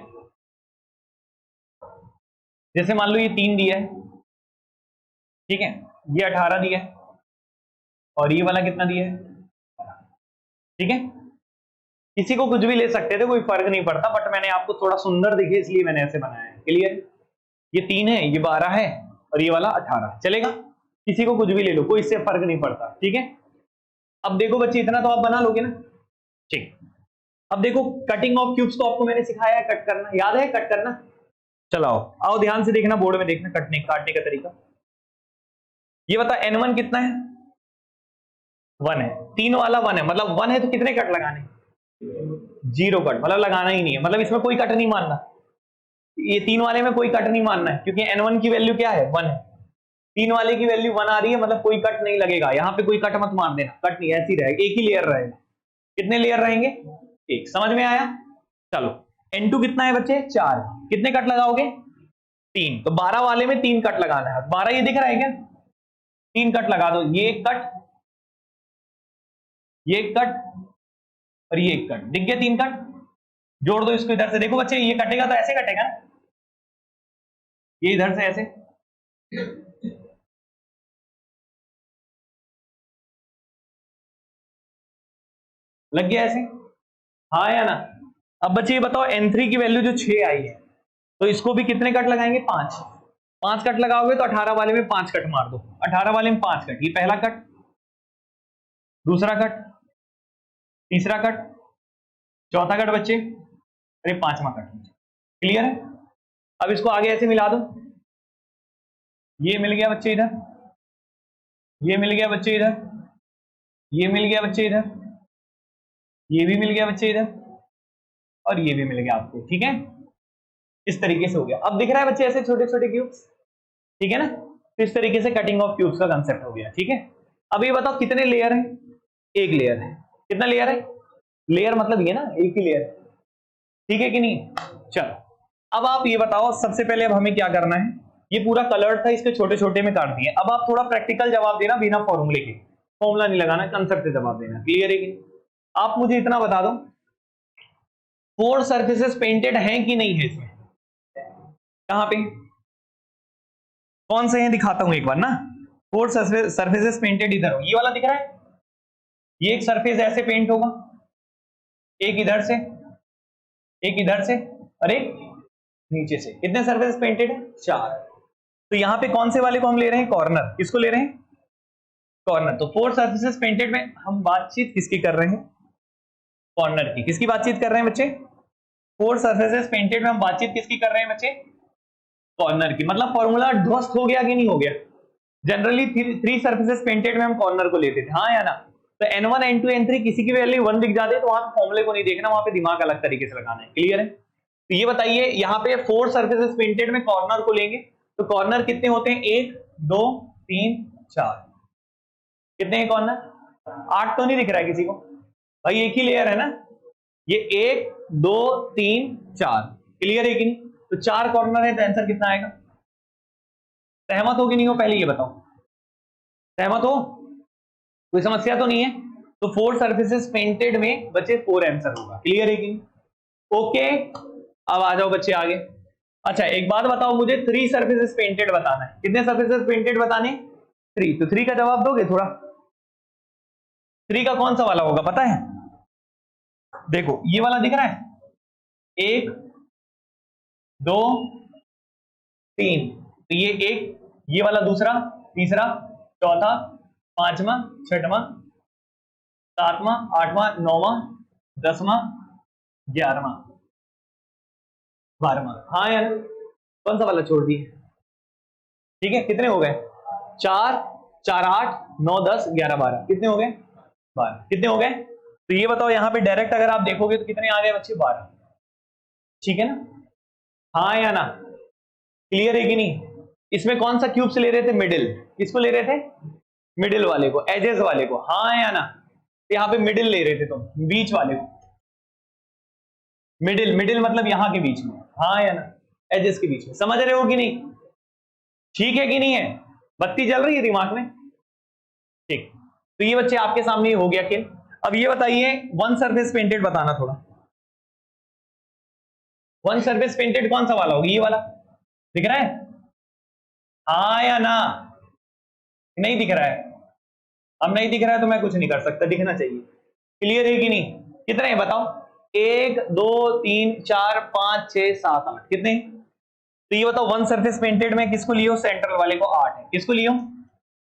जैसे मान लो ये 3 दिया है, ठीक है, ये 18 दिया है, और ये वाला कितना दिया है? ठीक है, किसी को कुछ भी ले सकते थे, कोई फर्क नहीं पड़ता, बट मैंने आपको थोड़ा सुंदर दिखे इसलिए मैंने ऐसे बनाया है। क्लियर? ये 3 है, ये 12 है, और ये वाला 18। चलेगा, किसी को कुछ भी ले लो, कोई इससे फर्क नहीं पड़ता। ठीक है, अब देखो बच्चे, इतना तो आप बना लोगे ना? ठीक। अब देखो, कटिंग ऑफ क्यूब्स तो आपको मैंने सिखाया है, कट करना याद है, कट करना। चलो आओ ध्यान से देखना, बोर्ड में देखना काटने का तरीका। ये बता n1 कितना है? 1 है। 3 वाला 1 है, मतलब 1 है तो कितने कट लगाने? 0 कट, मतलब लगाना ही नहीं है, मतलब इसमें कोई कट नहीं मानना। ये 3 वाले में कोई कट नहीं मानना है, क्योंकि n1 की वैल्यू क्या है? 1 है। 3 वाले की वैल्यू 1 आ रही है, मतलब कोई कट नहीं लगेगा। यहां पे कोई कट मत मार देना, कट नहीं, ऐसी रहेगा, एक ही लेयर रहेगा। कितने लेयर रहेंगे? एक। समझ में आया? चलो, n2 कितना है बच्चे? 4। कितने कट लगाओगे? 3। तो 12 वाले में 3 कट लगाना है। 12 ये दिख रहा है क्या? 3 कट लगा दो, ये एक कट, ये एक कट, और ये एक कट। दिख गया 3 कट? जोड़ दो इसको इधर से। देखो बच्चे, ये कटेगा तो ऐसे कटेगा ना, ये इधर से ऐसे। लग गया ऐसे? हाँ या ना? अब बच्चे ये बताओ, n3 की वैल्यू जो 6 आई है, तो इसको भी कितने कट लगाएंगे? 5। 5 कट लगाओगे तो 18 वाले में 5 कट मार दो। 18 वाले में 5 कट, ये पहला कट, दूसरा कट, तीसरा कट, चौथा कट बच्चे, अरे 5वां कट। क्लियर है? अब इसको आगे ऐसे मिला दो। ये मिल गया बच्चे इधर, ये मिल गया बच्चे इधर, ये मिल गया बच्चे इधर, ये भी मिल गया बच्चे इधर, और ये भी मिल गया आपको। ठीक है, इस तरीके से हो गया। अब दिख रहा है बच्चे ऐसे छोटे छोटे क्यूब्स? ठीक है ना? तो इस तरीके से कटिंग ऑफ क्यूब्स का कंसेप्ट हो गया। ठीक है, अब ये बताओ कितने लेयर हैं? एक लेयर है। कितना लेयर है? लेयर मतलब ये ना, एक ही लेयर। ठीक है कि नहीं? चलो, अब आप ये बताओ, सबसे पहले अब हमें क्या करना है? ये पूरा कलर्ड था, इसके छोटे छोटे में काट दिए। अब आप थोड़ा प्रैक्टिकल जवाब देना, बिना फॉर्मूले के। फॉर्मूला नहीं लगाना, कंसेप्ट से जवाब देना। क्लियर है कि? आप मुझे इतना बता दो, 4 सरफेसेस पेंटेड हैं कि नहीं है इसमें? कहां पे? कौन से हैं दिखाता हूं एक बार ना। 4 सरफेसेस पेंटेड इधर हो, ये वाला दिख रहा है? ये एक सरफेस ऐसे पेंट होगा, एक इधर से, एक इधर से, और एक नीचे से। कितने सरफेस पेंटेड है? 4। तो यहां पे कौन से वाले को हम ले रहे हैं? कॉर्नर। किसको ले रहे हैं? कॉर्नर। तो 4 सरफेसेस पेंटेड में हम बातचीत किसकी कर रहे हैं? कॉर्नर की। किसकी बातचीत कर रहे हैं बच्चे? 4 सरफेसेस पेंटेड में हम बातचीत किसकी कर रहे हैं बच्चे? कॉर्नर की। मतलब फॉर्मूला ध्वस्त हो गया कि नहीं हो गया? जनरली 3 सरफेसेस पेंटेड में हम कॉर्नर को लेते थे, हाँ या ना? तो n1, n2, n3 किसी की वैल्यू 1 दिख जाती है, तो वहां पे फॉर्मूले को नहीं देखना, वहां पे दिमाग अलग तरीके से लगाना है। क्लियर है? तो ये बताइए, यहाँ पे 4 सरफेसेस पेंटेड में कॉर्नर को लेंगे, तो कॉर्नर कितने होते हैं? 1, 2, 3, 4। कितने हैं कॉर्नर? 8 तो नहीं दिख रहा है किसी को? भाई एक ही लेयर है ना, ये 1, 2, 3, 4। क्लियर है कि नहीं? तो 4 कॉर्नर है, तो आंसर कितना आएगा? सहमत हो कि नहीं हो? पहले ये बताओ, सहमत हो? कोई समस्या तो नहीं है? तो 4 सरफेसेस पेंटेड में बच्चे 4 आंसर होगा। क्लियर है कि? ओके, अब आ जाओ बच्चे आगे। अच्छा एक बात बताओ मुझे, 3 सरफेसेस पेंटेड बताना है। कितने सरफेसेस पेंटेड बताने? 3। तो 3 का जवाब दोगे थोड़ा? 3 का कौन सा वाला होगा पता है? देखो ये वाला दिख रहा है, 1, 2, 3। तो ये एक, ये वाला दूसरा, तीसरा, चौथा, 5वां, 6वां, 7वां, 8वां, 9वां, 10वां, 11वां। 12वां, हाँ यार कौन सा वाला छोड़ दिए? ठीक है, कितने हो गए? 4 4 8 9 10 11 12, कितने हो गए? 12, कितने हो गए? तो ये बताओ यहाँ पे डायरेक्ट अगर आप देखोगे तो कितने आ गए बच्चे? 12, ठीक है ना? हाँ या ना? क्लियर है कि नहीं? इसमें कौन सा क्यूब्स ले रहे थे? मिडिल, किसको ले रहे थे? मिडिल वाले को, एजेस वाले को, हाँ या ना? यहाँ पे मिडिल ले रहे थे तुम, बीच वाले को, मिडिल, मिडिल मतलब यहाँ के बीच में, हाँ या ना? एजेस के बीच में, समझ रहे हो कि नहीं? ठीक है कि नहीं है? बत्ती जल रही है दिमाग में? ठीक, तो ये बच्चे आपके सामने हो गया खेल। अब ये बताइए वन सरफेस पेंटेड बताना थोड़ा। वन सरफेस पेंटेड कौन सा वाला होगा? ये वाला दिख रहा है? हाँ या ना? नहीं दिख रहा है? अब नहीं दिख रहा है तो मैं कुछ नहीं कर सकता, दिखना चाहिए। क्लियर है कि नहीं? कितने हैं बताओ? 1 2 3 4 5 6 7 8, कितने? तो ये बताओ वन सरफेस पेंटेड में किसको लियो? सेंट्रल वाले को 8 है। किसको लियो?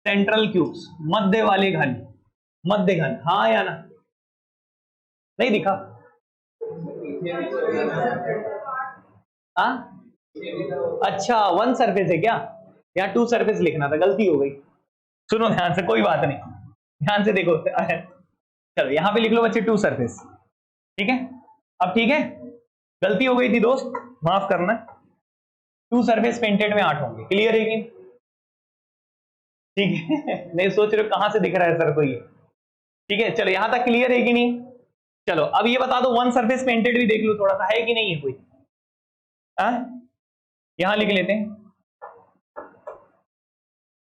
सेंट्रल क्यूब्स, मध्य वाले घन, मध्य घन, हाँ या ना? नहीं दिखा? हाँ, अच्छा वन सरफेस है क्या? यहाँ 2 सरफेस लिखना था, गलती हो गई। सुनो ध्यान से, कोई बात नहीं, ध्यान से देखो। चलो यहाँ पे लिख लो बच्चे 2 सरफेस, ठीक है? अब ठीक है, गलती हो गई थी दोस्त, माफ करना। 2 सरफेस पेंटेड में 8 होंगे, क्लियर है कि? ठीक है, नहीं सोच रहे हो कहां से दिख रहा है सर को ये? ठीक है, चलो यहां तक क्लियर है कि नहीं? चलो अब ये बता दो वन सरफेस पेंटेड भी देख लो थोड़ा सा, है कि नहीं है कोई? यहां लिख लेते हैं,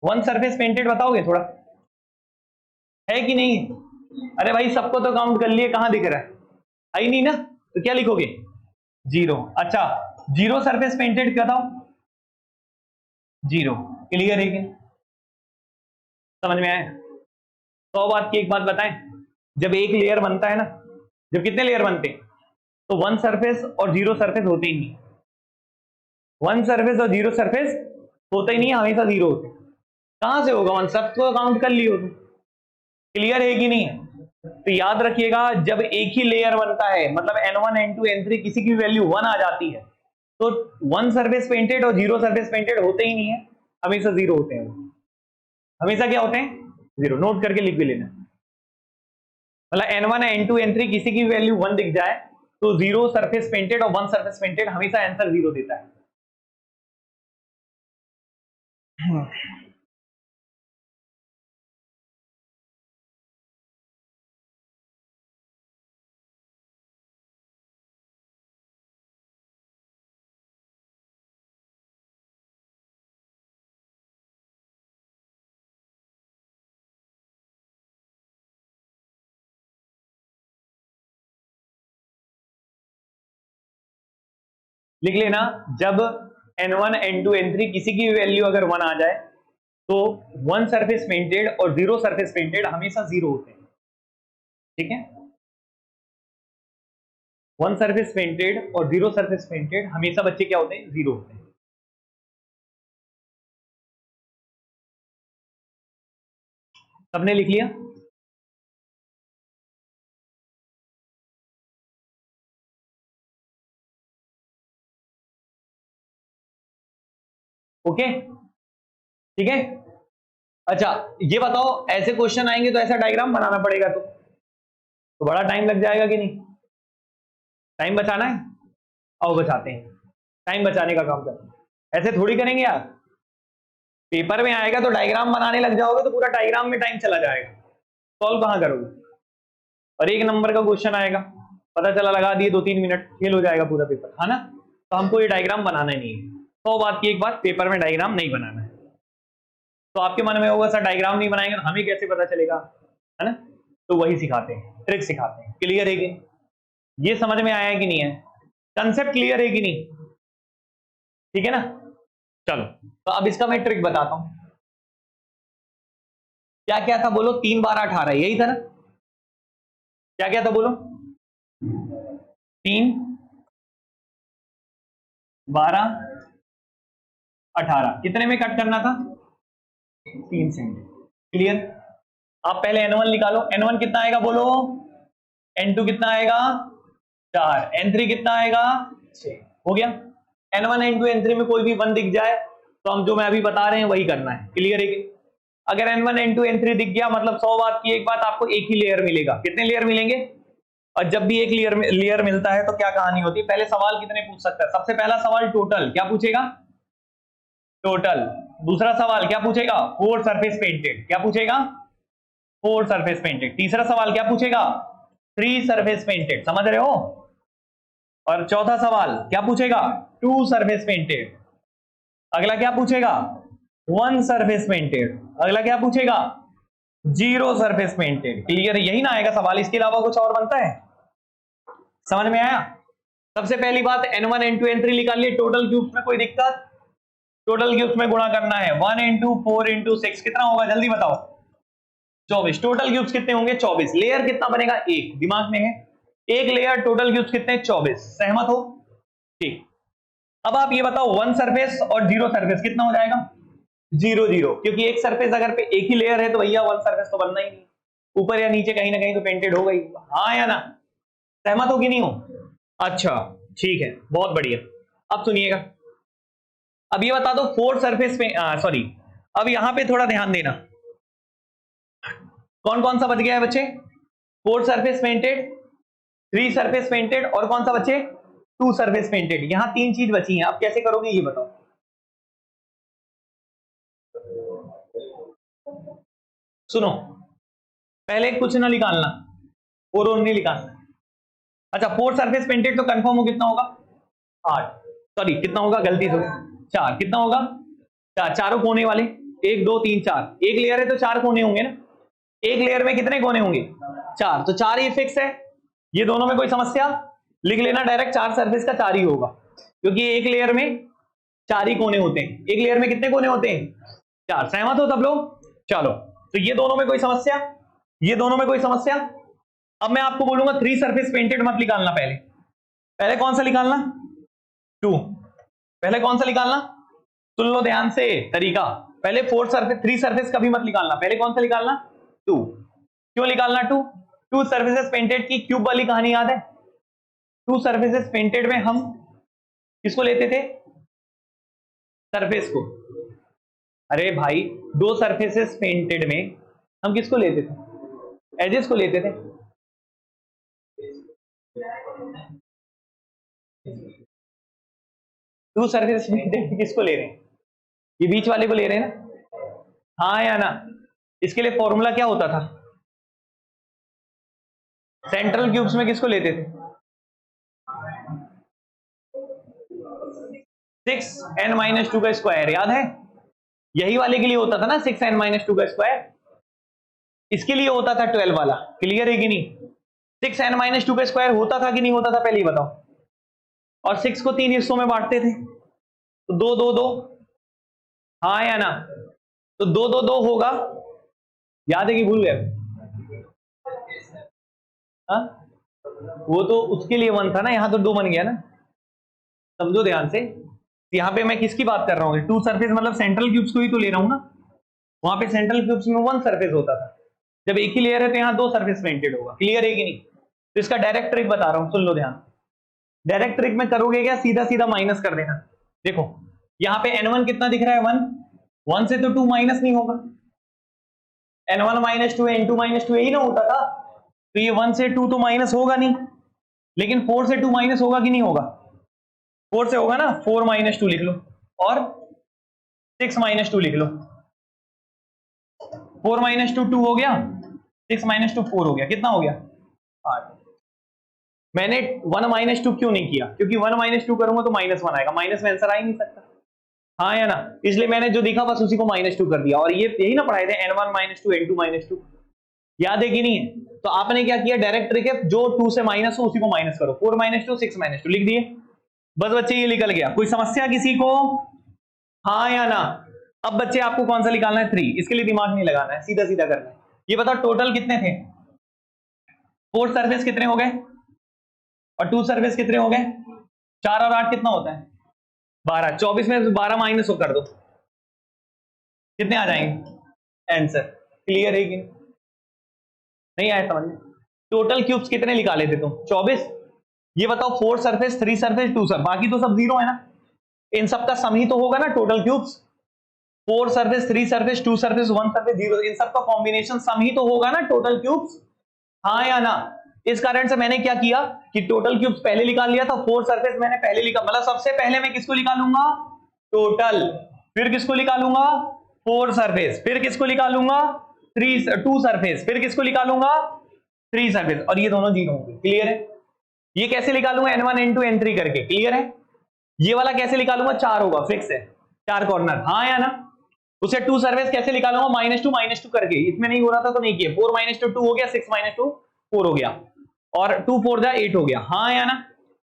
वन सरफेस पेंटेड बताओगे थोड़ा, है कि नहीं? अरे भाई सबको तो काउंट कर लिए, कहां दिख रहा है? आई नहीं ना? तो क्या लिखोगे? 0। अच्छा 0 सरफेस पेंटेड बताओ, 0, क्लियर है कि? समझ में आया? 100 बात की एक बात बताएं, जब एक लेयर बनता है ना, जब कितने लेयर बनते हैं, तो वन सरफेस और 0 सरफेस होते ही नहीं। वन सरफेस और 0 सरफेस होता ही नहीं है, हमेशा 0 होते हैं। कहां से होगा? वन सब तो काउंट कर लियो तुम, क्लियर है कि नहीं है? तो याद रखिएगा जब एक ही लेयर बनता है, मतलब n1 n2 n3 किसी की वैल्यू 1 आ जाती है, तो वन सरफेस पेंटेड और 0 सरफेस पेंटेड होते ही नहीं है, हमेशा 0 होते हैं। हमेशा क्या होते हैं? 0। नोट करके लिख भी लेना, मतलब n1 n2 n3 किसी की वैल्यू 1 दिख जाए तो 0 सरफेस पेंटेड और 1 सरफेस पेंटेड हमेशा आंसर 0 देता है। लिख लेना, जब n1 n2 n3 किसी की वैल्यू अगर 1 आ जाए तो 1 सरफेस पेंटेड और 0 सरफेस पेंटेड हमेशा 0 होते हैं, ठीक है? 1 सरफेस पेंटेड और 0 सरफेस पेंटेड हमेशा बच्चे क्या होते हैं? 0 होते हैं। सबने लिख लिया? ओके, ठीक है। अच्छा ये बताओ, ऐसे क्वेश्चन आएंगे तो ऐसा डायग्राम बनाना पड़ेगा, तो बड़ा टाइम लग जाएगा कि नहीं? टाइम बचाना है, आओ बचाते हैं, टाइम बचाने का काम करते हैं। ऐसे थोड़ी करेंगे यार, पेपर में आएगा तो डायग्राम बनाने लग जाओगे तो पूरा डायग्राम में टाइम चला जाएगा, सॉल्व कहां करोगे? और 1 नंबर का क्वेश्चन आएगा, पता चला लगा दिए 2-3 मिनट, फेल हो जाएगा पूरा पेपर, है ना? तो हमको ये डायग्राम बनाना ही नहीं है। 100 बात की एक बात, पेपर में डायग्राम नहीं बनाना है। तो आपके मन में होगा सर डायग्राम नहीं बनाएंगे तो हमें कैसे पता चलेगा, है ना? तो वही सिखाते हैं, ट्रिक सिखाते हैं। क्लियर है कि ये समझ में आया है कि नहीं है? कंसेप्ट क्लियर है कि नहीं? ठीक है ना? चलो तो अब इसका मैं ट्रिक बताता हूं। क्या क्या था बोलो? 3 12 18, यही था ना? क्या क्या था बोलो? 3 12 18, कितने में कट करना था? 3 सेंटीमीटर। क्लियर? आप पहले n1 निकालो, n1 कितना आएगा बोलो? n2 कितना आएगा? 4, n3 कितना आएगा? 6। हो गया। N1 N2 N3 में कोई भी 1 दिख जाए तो हम जो मैं अभी बता रहे हैं वही करना है, क्लियर है कि? अगर N1 N2 N3 दिख गया मतलब 100 बात की एक बात, आपको एक ही लेयर मिलेगा। कितने लेयर मिलेंगे? और जब भी एक लेयर मिलता है तो क्या कहानी होती है? पहले सवाल कितने पूछ सकता है? सबसे पहला सवाल टोटल, क्या पूछेगा? टोटल। दूसरा सवाल क्या पूछेगा? 4 सरफेस पेंटेड, क्या पूछेगा? 4 सरफेस पेंटेड। तीसरा सवाल क्या पूछेगा? 3 सरफेस पेंटेड, समझ रहे हो? और चौथा सवाल क्या पूछेगा? 2 सरफेस पेंटेड। अगला क्या पूछेगा? 1 सरफेस पेंटेड। अगला क्या पूछेगा? 0 सरफेस पेंटेड। क्लियर? यही ना आएगा सवाल, इसके अलावा कुछ और बनता है? समझ में आया? सबसे पहली बात N1 N2 N3 निकाल लिए। टोटल क्यूब्स में कोई दिक्कत? टोटल क्यूब्स में गुणा करना है। 1 इंटू 4 इंटू 6 कितना होगा? जल्दी बताओ। 24। टोटल क्यूब्स कितने होंगे? 24। लेयर कितना बनेगा? एक। दिमाग में है? एक लेयर, टोटल क्यूब्स कितने? 24। सहमत हो? ठीक। अब आप ये बताओ 1 सरफेस और 0 सरफेस कितना हो जाएगा? 0 0, क्योंकि एक सरफेस अगर पे एक ही लेयर है तो भैया 1 सरफेस तो बनना ही नहीं, ऊपर या नीचे कहीं ना कहीं तो पेंटेड होगा ही। हाँ या ना? सहमत हो कि नहीं हो? अच्छा ठीक है, बहुत बढ़िया। अब सुनिएगा, अब ये बता दो 4 सरफेस पे सॉरी, अब यहां पे थोड़ा ध्यान देना। कौन कौन सा बच गया है बच्चे? 4 सरफेस पेंटेड, 3 सरफेस पेंटेड और कौन सा बच्चे? 2 सरफेस पेंटेड। यहां 3 चीज बची हैं। अब कैसे करोगे ये बताओ? सुनो, पहले कुछ ना निकालना, 4 और नहीं निकालना। अच्छा 4 सरफेस पेंटेड तो कंफर्म हो, कितना होगा? 8। सॉरी कितना होगा, गलती से 4। कितना होगा? 4। चारों कोने वाले, 1 2 3 4। एक लेयर है तो 4 कोने होंगे ना। एक लेयर में कितने कोने होंगे? 4। तो 4 ही फिक्स है। ये दोनों में कोई समस्या? लिख लेना डायरेक्ट, 4 सरफेस का 4 ही होगा, क्योंकि एक लेयर में 4 ही कोने होते हैं। एक लेयर में कितने कोने होते हैं? 4। सहमत हो सब लोग? चलो, तो ये दोनों में कोई समस्या? ये दोनों में कोई समस्या? अब मैं आपको बोलूंगा 3 सरफेस पेंटेड मत निकालना। पहले पहले कौन सा निकालना? 2। पहले कौन सा निकालना? सुन लो ध्यान से तरीका। पहले 4 सरफेस 3 सरफेस कभी मत निकालना। पहले कौन सा निकालना? 2। क्यों निकालना 2? 2 सरफेसेस पेंटेड की क्यूब वाली कहानी याद है? 2 सरफेसेस पेंटेड में हम किसको लेते थे? सरफेस को। अरे भाई 2 सरफेसेस पेंटेड में हम किसको लेते थे? एजेस को लेते थे। 2 सरफेसेस पेंटेड किसको ले रहे हैं? ये बीच वाले को ले रहे हैं ना? हाँ या ना? इसके लिए फॉर्मूला क्या होता था? सेंट्रल क्यूब्स में किसको लेते थे? 6n-2 का स्क्वायर, याद है? यही वाले के लिए होता था ना 6n-2 का स्क्वायर। इसके लिए होता था 12 वाला। क्लियर है कि नहीं? 6n-2 का स्क्वायर होता था कि नहीं होता था, पहले ही बताओ। और 6 को 3 हिस्सों में बांटते थे, तो 2 2 2। हाँ या ना? तो 2 2 2 होगा। याद है कि भूल गए? हाँ, वो तो उसके लिए 1 था ना, यहां तो 2 बन गया ना। समझो ध्यान से, यहां पे मैं किसकी बात कर रहा हूँ? 2 सरफेस मतलब सेंट्रल क्यूब्स को ही तो ले रहा हूं ना। वहां पे सेंट्रल क्यूब्स में 1 सरफेस होता था। जब एक ही लेयर है तो यहाँ 2 सरफेस पेंटेड होगा। क्लियर है कि नहीं? तो इसका डायरेक्ट ट्रिक बता रहा हूं, सुन लो ध्यान। डायरेक्ट ट्रिक में करोगे क्या? सीधा सीधा माइनस कर देना। देखो यहाँ पे n1 कितना दिख रहा है? 1। 1 से तो 2 माइनस नहीं होगा। n1 माइनस 2 n2 माइनस 2 यही ना होता था। तो ये 1 से 2 तो माइनस होगा नहीं, लेकिन 4 से 2 माइनस होगा कि नहीं होगा? 4 से होगा ना। 4 माइनस 2 लिख लो और 6 माइनस 2 लिख लो। 4 माइनस 2 2 हो गया, 6 माइनस 2 4 हो गया। कितना हो गया? 8। मैंने 1 माइनस 2 क्यों नहीं किया? क्योंकि 1 माइनस 2 करूंगा तो -1 आएगा। माइनस में आंसर आ ही नहीं सकता। हाँ या ना? इसलिए मैंने जो दिखा बस उसी को -2 कर दिया। और ये यही ना पढ़ाए थे n1 माइनस 2 n2 माइनस 2। याद है कि नहीं है? तो आपने क्या किया? डायरेक्ट ट्रिक है, जो 2 से माइनस हो उसी को माइनस करो। 4 माइनस 2 6 माइनस 2 लिख दिए। बस बच्चे ये निकल गया। कोई समस्या किसी को? हाँ या ना? अब बच्चे आपको कौन सा निकालना है? 3। इसके लिए दिमाग नहीं लगाना है, सीधा सीधा करना है। ये बताओ टोटल कितने थे? 4 सरफेस कितने हो गए और 2 सरफेस कितने हो गए? 4 और 8 कितना होता है? 12। 24 में 12 माइनस कर दो, कितने आ जाएंगे आंसर? क्लियर है कि नहीं आया समझ में? टोटल क्यूब्स कितने निकाले थे तुम? 24। ये बताओ 4 सरफेस 3 सरफेस 2 सरफेस, बाकी तो सब जीरो है ना, इन सब का सम ही तो होगा ना total cubes. 4 surface 3 surface 2 surface 1 surface 0, इन सब का कॉम्बिनेशन सम ही तो होगा ना टोटल क्यूब्स, हाँ या ना। इस कारण से मैंने क्या किया कि टोटल क्यूब्स पहले निकाल लिया था, 4 सरफेस मैंने पहले लिखा, मतलब सबसे पहले मैं किसको निकालूंगा टोटल, फिर किसको निकालूंगा 4 सरफेस, फिर किसको निकालूंगा 2 सरफेस, फिर किसको निकालूंगा 3 सरफेस, और ये दोनों जीरो होंगे। क्लियर है? ये कैसे निकालूंगा n1 n2 n3 करके, क्लियर है? ये वाला कैसे निकालूंगा 4 होगा, फिक्स है 4 कॉर्नर, हाँ या ना। उसे 2 सर्विस कैसे निकालूंगा -2 करके, इसमें नहीं हो रहा था तो नहीं किया, 4 - 2 हो गया, 6 - 2 4 हो गया, और 2 4 जा 8 हो गया, हाँ या ना।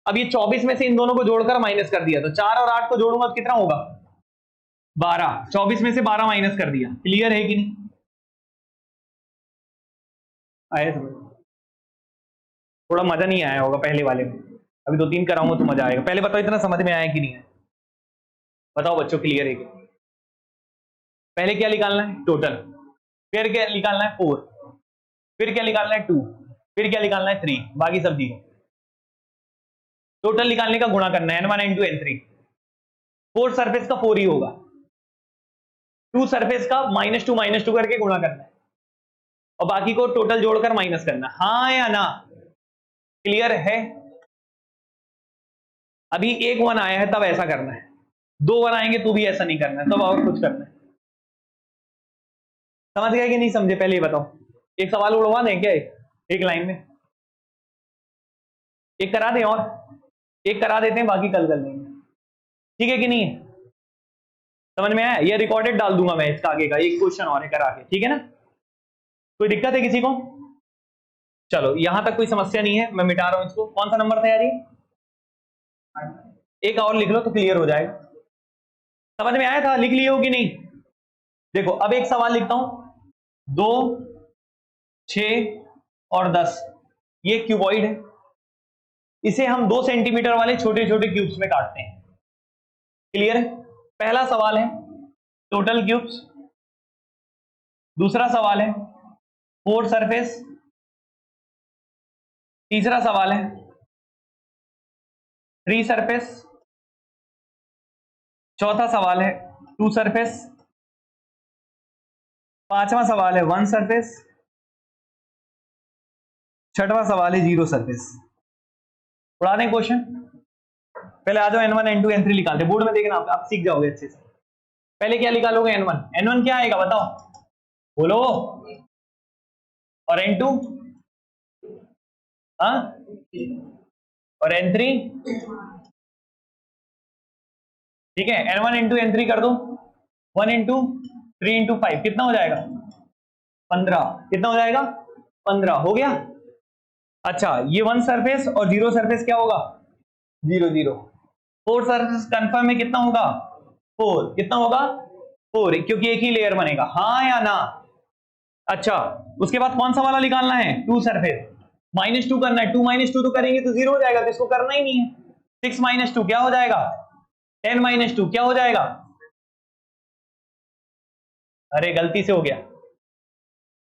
अब ये 24 में से इन दोनों को जोड़कर माइनस कर दिया, तो 4 और 8 को जोड़ूंगा तो कितना होगा 12, 24 में से 12 माइनस कर दिया। क्लियर है कि नहीं? आया समझ? थोड़ा मजा नहीं आया होगा पहले वाले में, अभी 2-3 कराऊंगा तो मजा आएगा। पहले बताओ इतना समझ में आया कि नहीं है, बताओ बच्चों क्लियर है कि? पहले क्या निकालना है टोटल, फिर क्या निकालना है 4, फिर क्या निकालना है 2, फिर क्या निकालना है 3, बाकी सब जीरो। टोटल निकालने का गुणा करना है n1 n2 n3, 4 सरफेस का 4 ही होगा, 2 सरफेस का -2 करके गुणा करना है, और बाकी को टोटल जोड़कर माइनस करना, हाँ या ना। क्लियर है? अभी एक 1 आया है तब ऐसा करना है, 2 1 आएंगे तो भी ऐसा नहीं करना है, तब और कुछ करना है। समझ गए कि नहीं समझे? पहले ही बताओ, एक सवाल उड़वा दें क्या एक लाइन में, एक करा दें और एक करा देते हैं, बाकी कल कर लेंगे, ठीक है कि नहीं? समझ में आया? ये रिकॉर्डेड डाल दूंगा मैं इसका आगे का, एक क्वेश्चन और है करा के, ठीक है ना? कोई दिक्कत है किसी को? चलो यहां तक कोई समस्या नहीं है, मैं मिटा रहा हूं इसको। कौन सा नंबर था यार ये? एक और लिख लो तो क्लियर हो जाएगा। समझ में आया था? लिख लिए हो कि नहीं? देखो अब एक सवाल लिखता हूं, 2 6 और 10, ये क्यूबॉइड है, इसे हम 2 सेंटीमीटर वाले छोटे छोटे क्यूब्स में काटते हैं। क्लियर है? पहला सवाल है टोटल क्यूब्स, दूसरा सवाल है 4 सरफेस, तीसरा सवाल है 3 सरफेस, चौथा सवाल है 2 सरफेस, पांचवा सवाल है 1 सरफेस, छठवां सवाल है 0 सरफेस। उड़ा दें क्वेश्चन? पहले आ जाओ n1 n2 n3 निकालते, बोर्ड में देखना आप सीख जाओगे अच्छे से। पहले क्या निकालोगे n1 क्या आएगा बताओ, बोलो, और n2 हाँ, और n3, ठीक है, n1 n2 n3 कर दो, 1 × 3 × 5 कितना हो जाएगा 15, कितना हो जाएगा 15 हो गया। अच्छा ये 1 सरफेस और 0 सरफेस क्या होगा 0 0, 4 सरफेस कंफर्म में कितना होगा 4, कितना होगा 4, क्योंकि एक ही लेयर बनेगा, हाँ या ना। अच्छा उसके बाद कौन सा वाला निकालना है 2 सरफेस, -2 करना है, 2 - 2 तो करेंगे तो 0 हो जाएगा, तो इसको करना ही नहीं है। 6 - 2 क्या हो जाएगा 10 - 2 क्या हो जाएगा, अरे गलती से हो गया,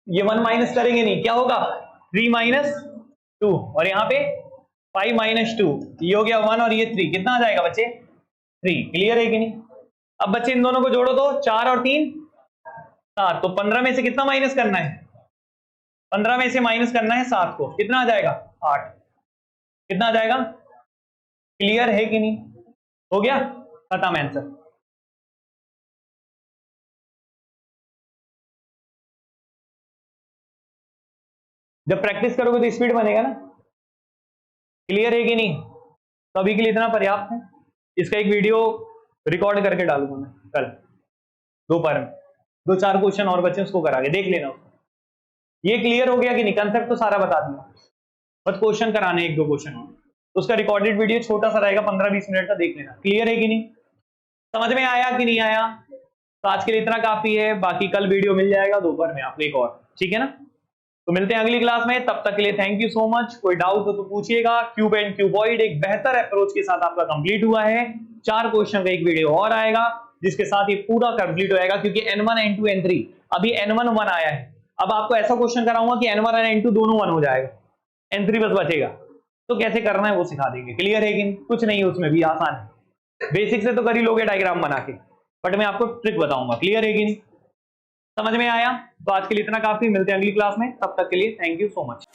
ये 1 माइनस करेंगे नहीं, क्या होगा 3 - 2, और यहाँ पे 5 - 2, ये हो गया 1 और ये 3, कितना आ जाएगा बच्चे 3। क्लियर है कि नहीं? अब बच्चे इन दोनों को जोड़ो तो 4 और 3 7, तो 15 में से कितना माइनस करना है 15 में से माइनस करना है 7 को, कितना आ जाएगा 8, कितना आ जाएगा। क्लियर है कि नहीं? हो गया खत्म आंसर। जब प्रैक्टिस करोगे तो स्पीड बनेगा ना। क्लियर है कि नहीं? तो अभी के लिए इतना पर्याप्त है, इसका एक वीडियो रिकॉर्ड करके डालूंगा मैं कल दोपहर में, 2-4 क्वेश्चन और बच्चे उसको करा के देख लेना उसको। ये क्लियर हो गया कि नहीं? कंसेप्ट तो सारा बता दिया, बस क्वेश्चन कराने 1-2 क्वेश्चन और, तो उसका रिकॉर्डेड वीडियो छोटा सा रहेगा 15-20 मिनट का, देख लेना। क्लियर है कि नहीं? समझ में आया कि नहीं आया? तो आज के लिए इतना काफी है, बाकी कल वीडियो मिल जाएगा दोपहर में आपको एक और, ठीक है ना? तो मिलते हैं अगली क्लास में, तब तक के लिए थैंक यू सो मच। कोई डाउट हो तो पूछिएगा। क्यूब एंड क्यूबॉइड एक बेहतर अप्रोच के साथ आपका कंप्लीट हुआ है, 4 क्वेश्चन का एक वीडियो और आएगा जिसके साथ ये पूरा कंप्लीट हो जाएगा, क्योंकि n1 n2 n3 अभी n1 1 आया है, अब आपको ऐसा क्वेश्चन कराऊंगा कि n1 और n2 दोनों 1 हो जाएगा, n3 बस बचेगा। तो कैसे करना है वो सिखा देंगे। क्लियर है कि नहीं? कुछ नहीं है उसमें भी, आसान है, बेसिक से तो कर ही लोगे डायग्राम बना के, बट मैं आपको ट्रिक बताऊंगा। क्लियर है कि नहीं? समझ में आया? तो आज के लिए इतना काफी, मिलते हैं अगली क्लास में, तब तक के लिए थैंक यू सो मच।